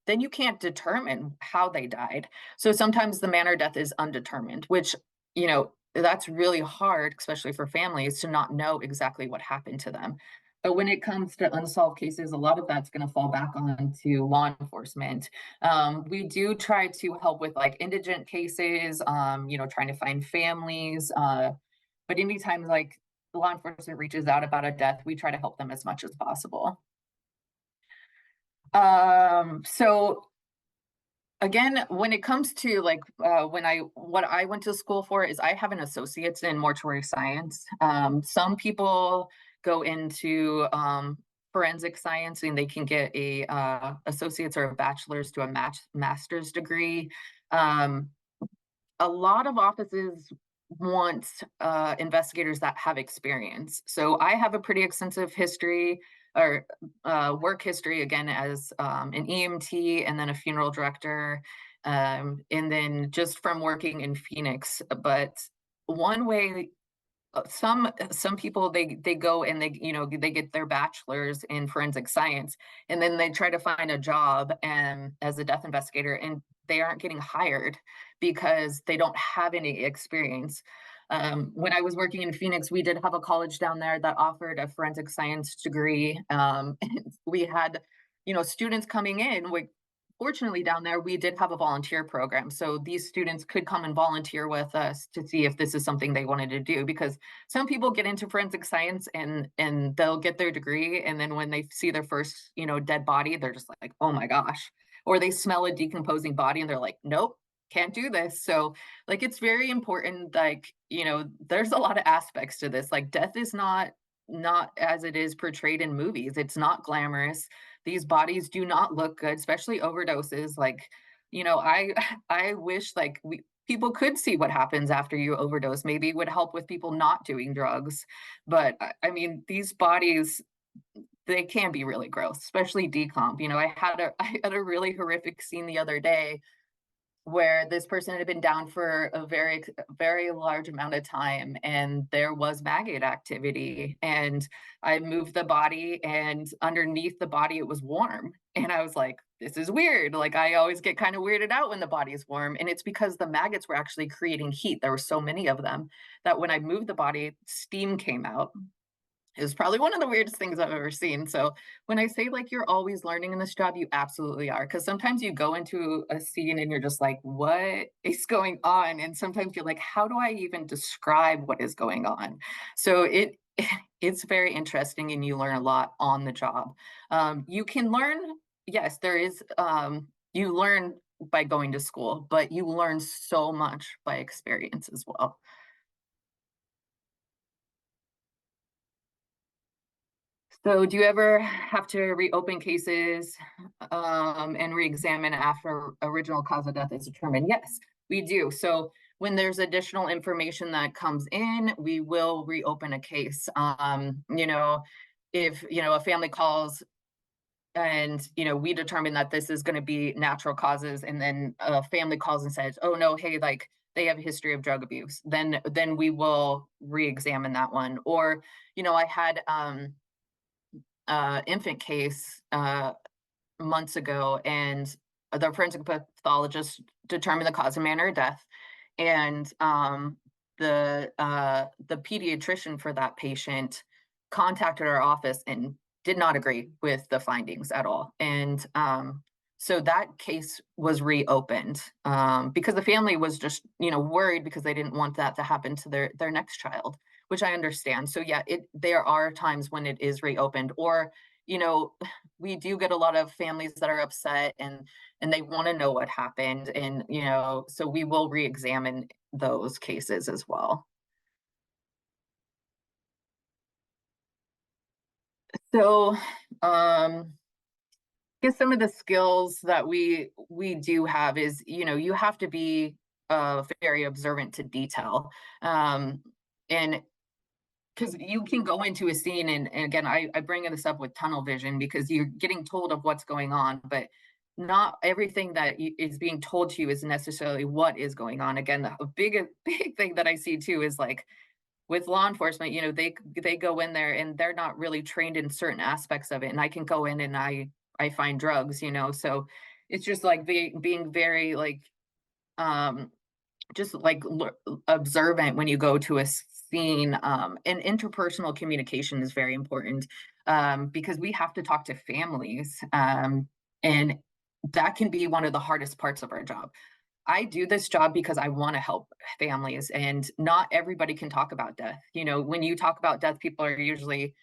then you can't determine how they died. So sometimes the manner of death is undetermined, which, that's really hard, especially for families, to not know exactly what happened to them. But when it comes to unsolved cases, a lot of that's going to fall back on to law enforcement. We do try to help with like indigent cases, trying to find families. But anytime like law enforcement reaches out about a death, we try to help them as much as possible. So again, when it comes to like what I went to school for is I have an associate's in mortuary science. Some people go into forensic science and they can get a associate's or a bachelor's to a master's degree. Um, a lot of offices want investigators that have experience. So I have a pretty extensive history or work history again as an EMT and then a funeral director, and then just from working in Phoenix. But one way some people they go and they get their bachelor's in forensic science, and then they try to find a job and as a death investigator, and they aren't getting hired because they don't have any experience. When I was working in Phoenix, we did have a college down there that offered a forensic science degree. We had students coming in. Fortunately, down there, we did have a volunteer program. So these students could come and volunteer with us to see if this is something they wanted to do. Because some people get into forensic science and they'll get their degree. And then when they see their first, dead body, they're just like, oh my gosh. Or they smell a decomposing body and they're like, nope, can't do this. So like, it's very important. Like, there's a lot of aspects to this. Like death is not as it is portrayed in movies. It's not glamorous. These bodies do not look good, especially overdoses. Like, I I wish like people could see what happens after you overdose. Maybe it would help with people not doing drugs. But I mean, these bodies, they can be really gross, especially decomp. I had a really horrific scene the other day where this person had been down for a very large amount of time, and there was maggot activity, and I moved the body, and underneath the body it was warm, and I was like, this is weird. Like I always get kind of weirded out when the body is warm, and it's because the maggots were actually creating heat. There were so many of them that when I moved the body, steam came out. It was probably one of the weirdest things I've ever seen. So when I say like you're always learning in this job, you absolutely are. Because sometimes you go into a scene and you're just like, what is going on? And sometimes you're like, how do I even describe what is going on? So it's very interesting, and you learn a lot on the job. You can learn, yes, there is you learn by going to school, but you learn so much by experience as well. So do you ever have to reopen cases and re-examine after original cause of death is determined? Yes, we do. So when there's additional information that comes in, we will reopen a case. If a family calls and we determine that this is going to be natural causes, and then a family calls and says, oh no, hey, like they have a history of drug abuse, then we will re-examine that one. Or I had infant case months ago, and the forensic pathologist determined the cause and manner of death, and the pediatrician for that patient contacted our office and did not agree with the findings at all. And so that case was reopened, because the family was just worried, because they didn't want that to happen to their next child, which I understand. So yeah, there are times when it is reopened. Or you know we do get a lot of families that are upset, and they want to know what happened, and so we will re-examine those cases as well. So I guess some of the skills that we do have is, you have to be very observant to detail, um and because you can go into a scene, and again, I bring this up with tunnel vision, because you're getting told of what's going on, but not everything that is being told to you is necessarily what is going on. Again, a big thing that I see too is like with law enforcement, they go in there and they're not really trained in certain aspects of it, and I can go in and I find drugs, so it's just like being very like um just like observant when you go to a scene. And interpersonal communication is very important, because we have to talk to families, and that can be one of the hardest parts of our job. I do this job because I want to help families, and not everybody can talk about death. When you talk about death, people are usually,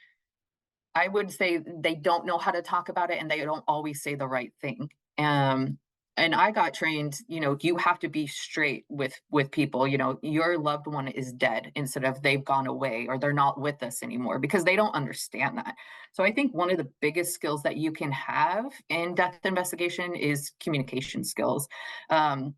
I would say, they don't know how to talk about it, and they don't always say the right thing. And I got trained, you have to be straight with people. Your loved one is dead, instead of they've gone away or they're not with us anymore, because they don't understand that. So I think one of the biggest skills that you can have in death investigation is communication skills. Um,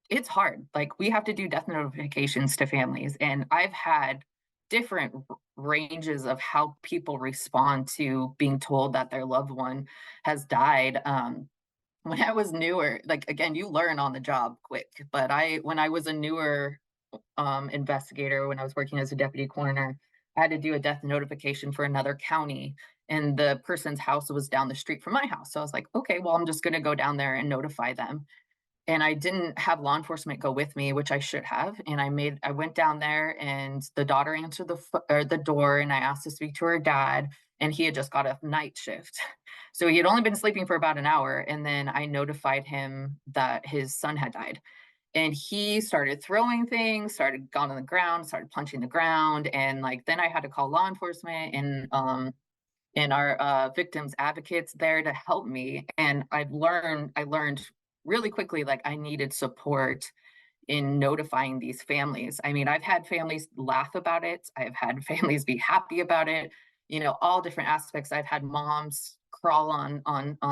it's hard. Like, we have to do death notifications to families, and I've had different ranges of how people respond to being told that their loved one has died. When I was newer, like, again, you learn on the job quick, but when I was a newer investigator, when I was working as a deputy coroner, I had to do a death notification for another county, and the person's house was down the street from my house. So I was like, okay, well, I'm just going to go down there and notify them. And I didn't have law enforcement go with me, which I should have. And I went down there, and the daughter answered the door, and I asked to speak to her dad, and he had just got a night shift. So he had only been sleeping for about an hour, and then I notified him that his son had died. And he started throwing things, started gone on the ground, started punching the ground, and like then I had to call law enforcement, and our victims advocates there to help me. And I learned really quickly, like, I needed support in notifying these families. I mean, I've had families laugh about it, I've had families be happy about it, all different aspects. I've had moms crawl on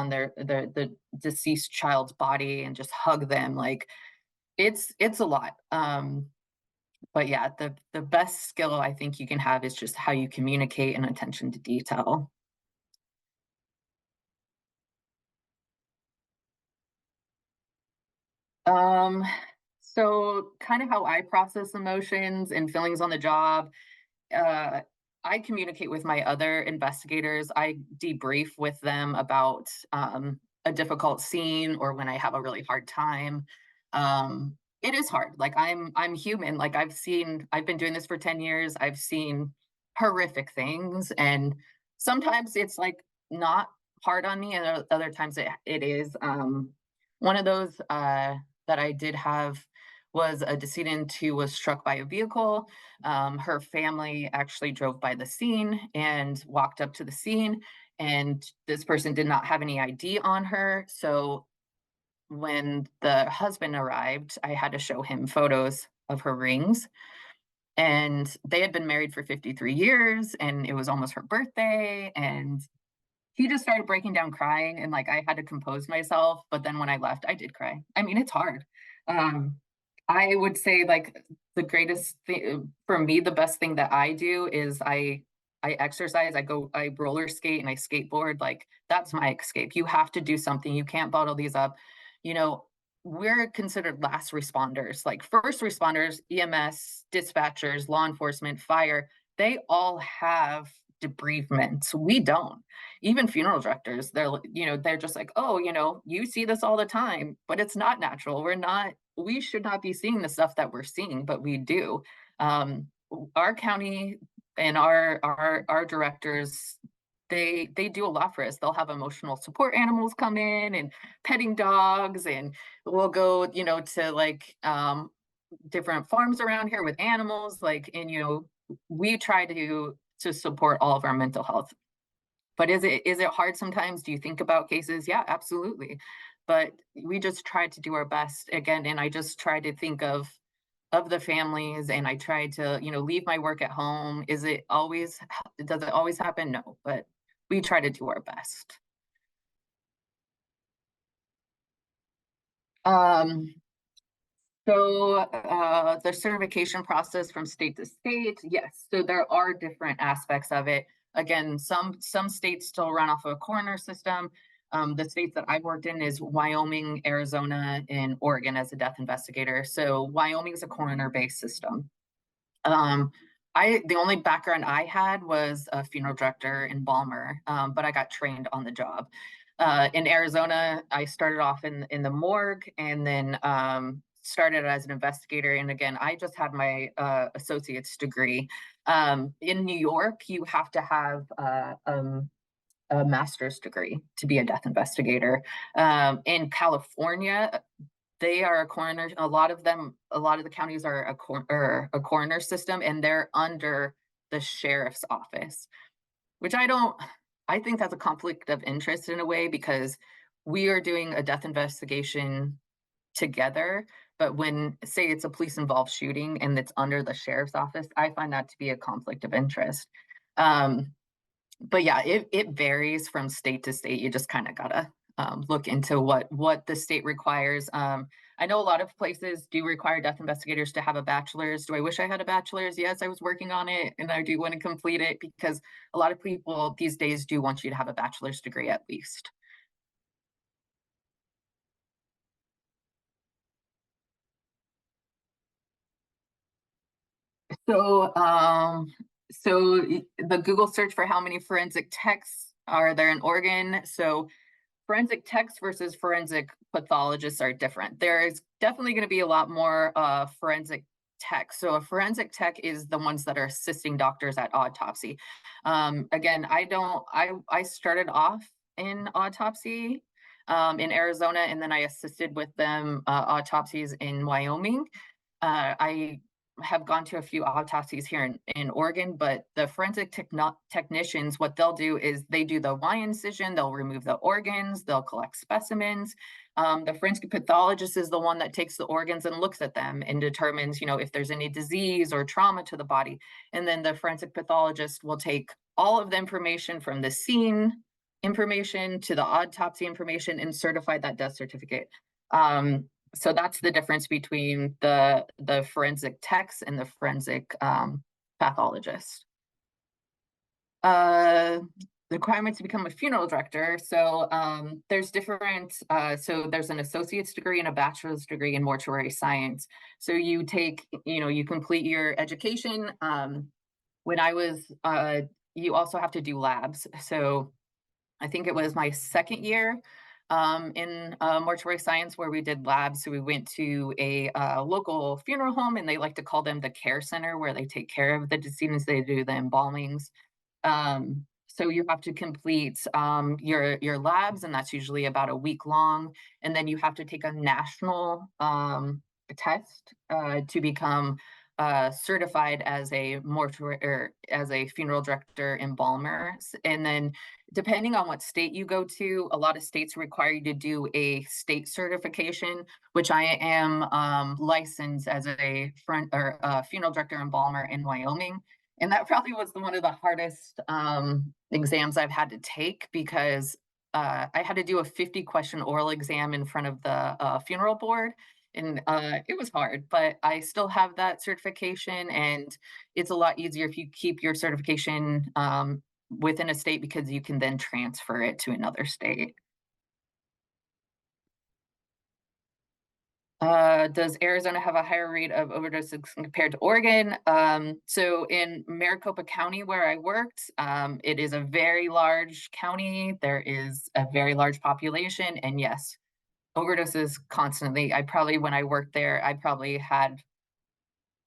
the deceased child's body and just hug them. Like, it's a lot. But yeah, the best skill I think you can have is just how you communicate and attention to detail. Um, so kind of how I process emotions and feelings on the job, uh, I communicate with my other investigators. I debrief with them about a difficult scene, or when I have a really hard time. It is hard. Like, I'm human. Like, I've been doing this for 10 years. I've seen horrific things, and sometimes it's like not hard on me, and other times it is. One of those that I did have was a decedent who was struck by a vehicle. Her family actually drove by the scene and walked up to the scene, and this person did not have any ID on her. So when the husband arrived, I had to show him photos of her rings. And they had been married for 53 years, and it was almost her birthday. And he just started breaking down crying, and like I had to compose myself. But then when I left, I did cry. I mean, it's hard. Um, I would say, like, the greatest thing for me, the best thing that I do is I exercise, I roller skate and I skateboard. Like that's my escape. You have to do something. You can't bottle these up. You know, we're considered last responders, like first responders, EMS, dispatchers, law enforcement, fire. They all have debriefments. We don't. Even funeral directors, they're just like, oh, you see this all the time, but it's not natural. We should not be seeing the stuff that we're seeing, but we do. Um, our county and our directors, they do a lot for us. They'll have emotional support animals come in and petting dogs, and we'll go, to like different farms around here with animals, like, and we try to support all of our mental health. But is it hard sometimes? Do you think about cases? Yeah, absolutely. But we just try to do our best again, and I just try to think of the families, and I try to, leave my work at home. Does it always happen? No, but we try to do our best. Um, the certification process from state to state, yes. So there are different aspects of it. Again, some states still run off of a coroner system. The states that I've worked in is Wyoming, Arizona, and Oregon as a death investigator. So Wyoming is a coroner-based system. Um, the only background I had was a funeral director and embalmer, but I got trained on the job. In Arizona, I started off in the morgue, and then started as an investigator. And again, I just had my associate's degree. In New York, you have to have a master's degree to be a death investigator. In California, they are a coroner. A lot of the counties are a coroner system, and they're under the sheriff's office, which I think that's a conflict of interest in a way, because we are doing a death investigation together. But when, say, it's a police involved shooting and it's under the sheriff's office, I find that to be a conflict of interest. Um, but yeah, it varies from state to state. You just kind of gotta look into what the state requires. I know a lot of places do require death investigators to have a bachelor's. Do I wish I had a bachelor's? Yes, I was working on it, and I do want to complete it, because a lot of people these days do want you to have a bachelor's degree at least. So, the Google search for how many forensic techs are there in Oregon. So forensic techs versus forensic pathologists are different. There is definitely going to be a lot more forensic tech. So a forensic tech is the ones that are assisting doctors at autopsy. Again, I started off in autopsy in Arizona, and then I assisted with them autopsies in Wyoming. I have gone to a few autopsies here in Oregon, but the forensic technicians, what they'll do is they do the Y incision, they'll remove the organs, they'll collect specimens. The forensic pathologist is the one that takes the organs and looks at them and determines, if there's any disease or trauma to the body. And then the forensic pathologist will take all of the information from the scene information to the autopsy information and certify that death certificate. So that's the difference between the forensic techs and the forensic pathologist. The requirements to become a funeral director. So there's different, so there's an associate's degree and a bachelor's degree in mortuary science. So you complete your education. When I was, you also have to do labs. So I think it was my second year in mortuary science where we did labs. So we went to a local funeral home, and they like to call them the care center, where they take care of the deceased. They do the embalmings. So you have to complete your labs, and that's usually about a week long. And then you have to take a national test to become certified as a mortuary or as a funeral director embalmer. And then depending on what state you go to, a lot of states require you to do a state certification, which I am licensed as a funeral director embalmer in Wyoming. And that probably was one of the hardest exams I've had to take, because I had to do a 50-question oral exam in front of the funeral board. And it was hard, but I still have that certification, and it's a lot easier if you keep your certification within a state because you can then transfer it to another state. Does Arizona have a higher rate of overdoses compared to Oregon? So in Maricopa County, where I worked, it is a very large county. There is a very large population, and yes, overdoses constantly. When I worked there, I probably had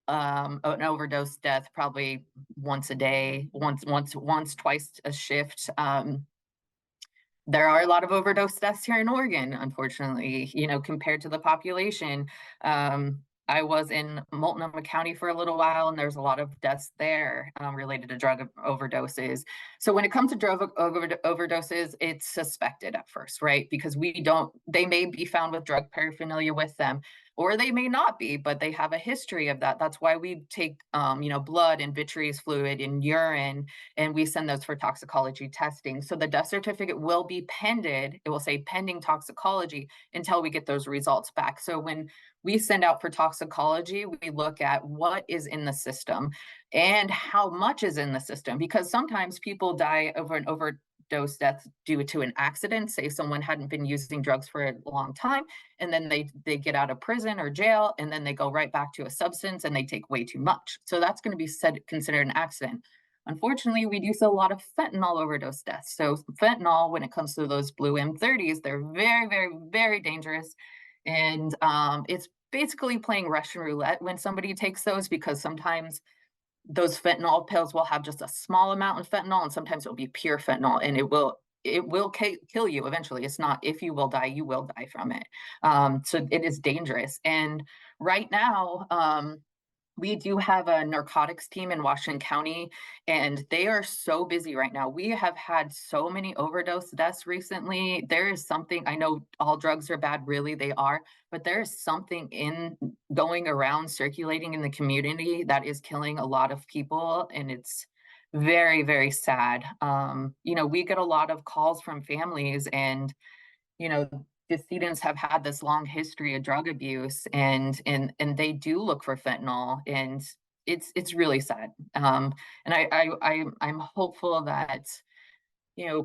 an overdose death probably once a day, twice a shift. There are a lot of overdose deaths here in Oregon, unfortunately, compared to the population. I was in Multnomah County for a little while, and there's a lot of deaths there related to drug overdoses. So when it comes to overdoses, it's suspected at first, right? Because they may be found with drug paraphernalia with them, or they may not be, but they have a history of that. That's why we take, blood and vitreous fluid and urine, and we send those for toxicology testing. So the death certificate will be pended. It will say pending toxicology until we get those results back. So when we send out for toxicology, we look at what is in the system and how much is in the system, because sometimes people die over an overdose death due to an accident. Say someone hadn't been using drugs for a long time, and then they get out of prison or jail, and then they go right back to a substance and they take way too much. So that's going to be considered an accident. Unfortunately, we do see a lot of fentanyl overdose deaths. So fentanyl, when it comes to those blue M30s, they're very, very, very dangerous. And it's basically playing Russian roulette when somebody takes those, because sometimes those fentanyl pills will have just a small amount of fentanyl, and sometimes it'll be pure fentanyl, and it will kill you eventually. It's not if you will die, you will die from it. So it is dangerous. And right now, we do have a narcotics team in Washington County, and they are so busy right now. We have had so many overdose deaths recently. There is something, I know all drugs are bad, really, they are, but there is something in going around circulating in the community that is killing a lot of people, and it's very, very sad. We get a lot of calls from families, and you know decedents have had this long history of drug abuse, and they do look for fentanyl, and it's really sad. And I'm hopeful that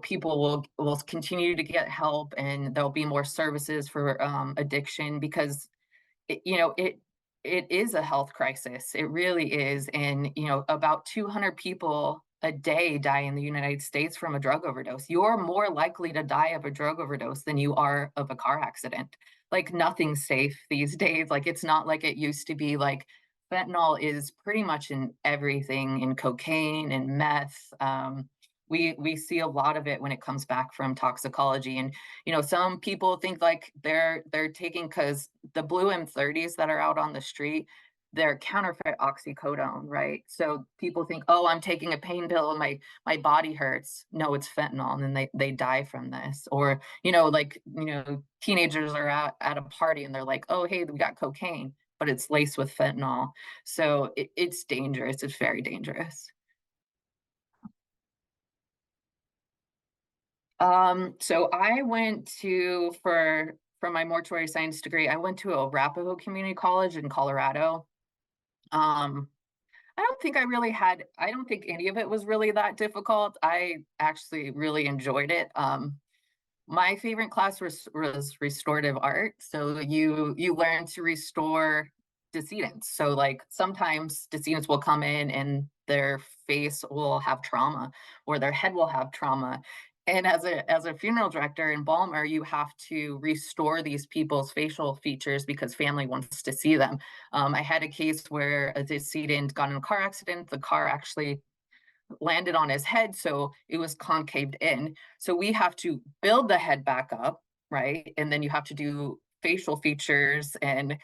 people will continue to get help, and there'll be more services for addiction, because it is a health crisis. It really is. And about 200 people a day die in the United States from a drug overdose. You're more likely to die of a drug overdose than you are of a car accident. Like, nothing's safe these days. Like, it's not like it used to be. Like, fentanyl is pretty much in everything, in cocaine and meth. We see a lot of it when it comes back from toxicology. And some people think like they're taking, because the blue M30s that are out on the street, they're counterfeit oxycodone, right? So people think, oh, I'm taking a pain pill and my body hurts. No, it's fentanyl, and then they die from this. Or teenagers are at a party, and they're like, oh, hey, we got cocaine, but it's laced with fentanyl. So it's dangerous. It's very dangerous. So I went to for my mortuary science degree, I went to Arapahoe Community College in Colorado. Um, I don't think any of it was really that difficult. I actually really enjoyed it. My favorite class was restorative art. So you learn to restore decedents. So like sometimes decedents will come in and their face will have trauma, or their head will have trauma. And as a funeral director and embalmer, you have to restore these people's facial features because family wants to see them. I had a case where a decedent got in a car accident. The car actually landed on his head, so it was concaved in. So we have to build the head back up, right? And then you have to do facial features, and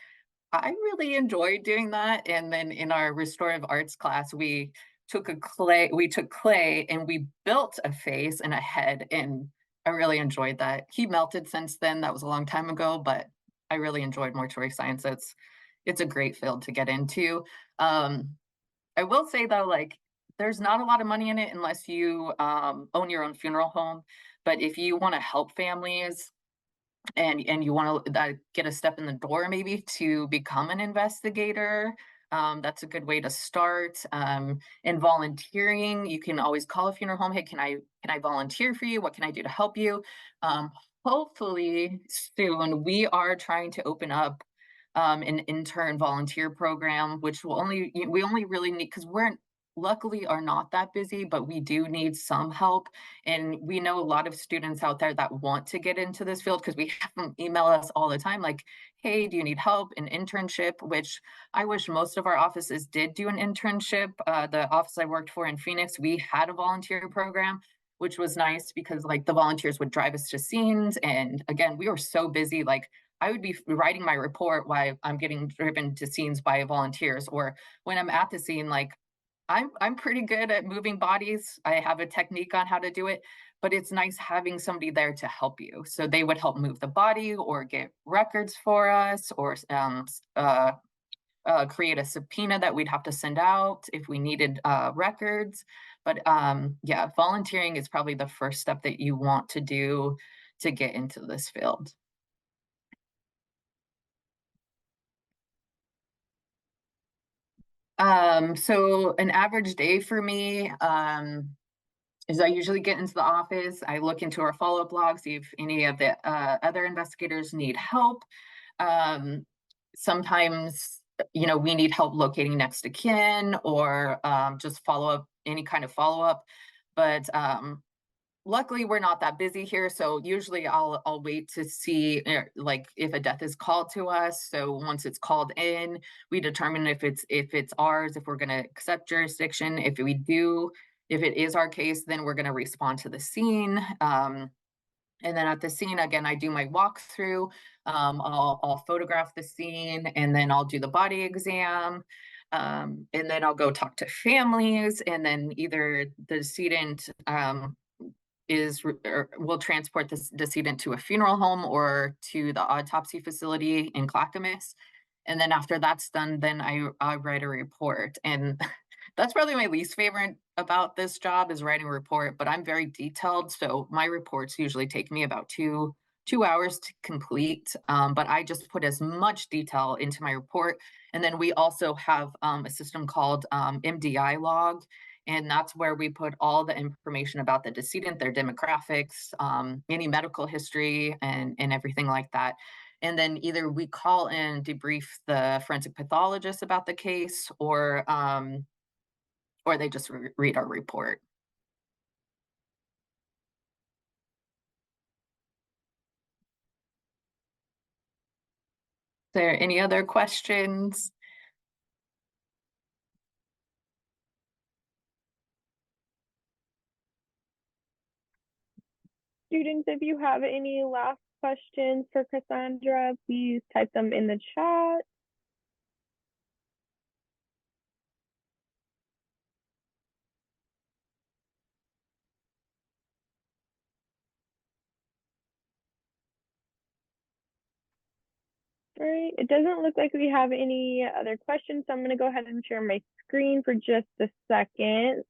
I really enjoyed doing that. And then in our restorative arts class, we took clay and we built a face and a head, and I really enjoyed that. He melted since then. That was a long time ago, but I really enjoyed mortuary science. It's a great field to get into. Um, I will say though, like, there's not a lot of money in it unless you own your own funeral home. But if you want to help families, and you want to get a step in the door maybe to become an investigator, that's a good way to start. And volunteering, you can always call a funeral home. Hey, can I volunteer for you? What can I do to help you? Um, Hopefully soon we are trying to open up an intern volunteer program, which we only really need because we're luckily are not that busy, but we do need some help. And we know a lot of students out there that want to get into this field because we have them email us all the time, like, hey, do you need help? An internship, which I wish most of our offices did do an internship. The office I worked for in Phoenix, we had a volunteer program, which was nice because like the volunteers would drive us to scenes. And again, we were so busy, like I would be writing my report while I'm getting driven to scenes by volunteers, or when I'm at the scene, like I'm pretty good at moving bodies. I have a technique on how to do it, but it's nice having somebody there to help you. So they would help move the body or get records for us, or create a subpoena that we'd have to send out if we needed records. But yeah, volunteering is probably the first step that you want to do to get into this field. So an average day for me, is I usually get into the office, I look into our follow-up log, see if any of the other investigators need help. Um, Sometimes, we need help locating next to kin, or just follow up, any kind of follow up. But luckily we're not that busy here, so usually I'll wait to see like if a death is called to us. So once it's called in, we determine if it's ours, if we're going to accept jurisdiction. If it is our case, then we're going to respond to the scene. And then at the scene, again, I do my walkthrough. I'll photograph the scene, and then I'll do the body exam. And then I'll go talk to families, and then either the decedent or will transport the decedent to a funeral home or to the autopsy facility in Clackamas. And then after that's done, then I write a report. And that's probably my least favorite about this job, is writing a report, but I'm very detailed. So my reports usually take me about two hours to complete. But I just put as much detail into my report. And then we also have a system called MDI log. And that's where we put all the information about the decedent, their demographics, any medical history, and everything like that. And then either we call and debrief the forensic pathologist about the case, or they just read our report. Is there any other questions? Students, if you have any last questions for Cassandra, please type them in the chat. All right, it doesn't look like we have any other questions, so I'm going to go ahead and share my screen for just a second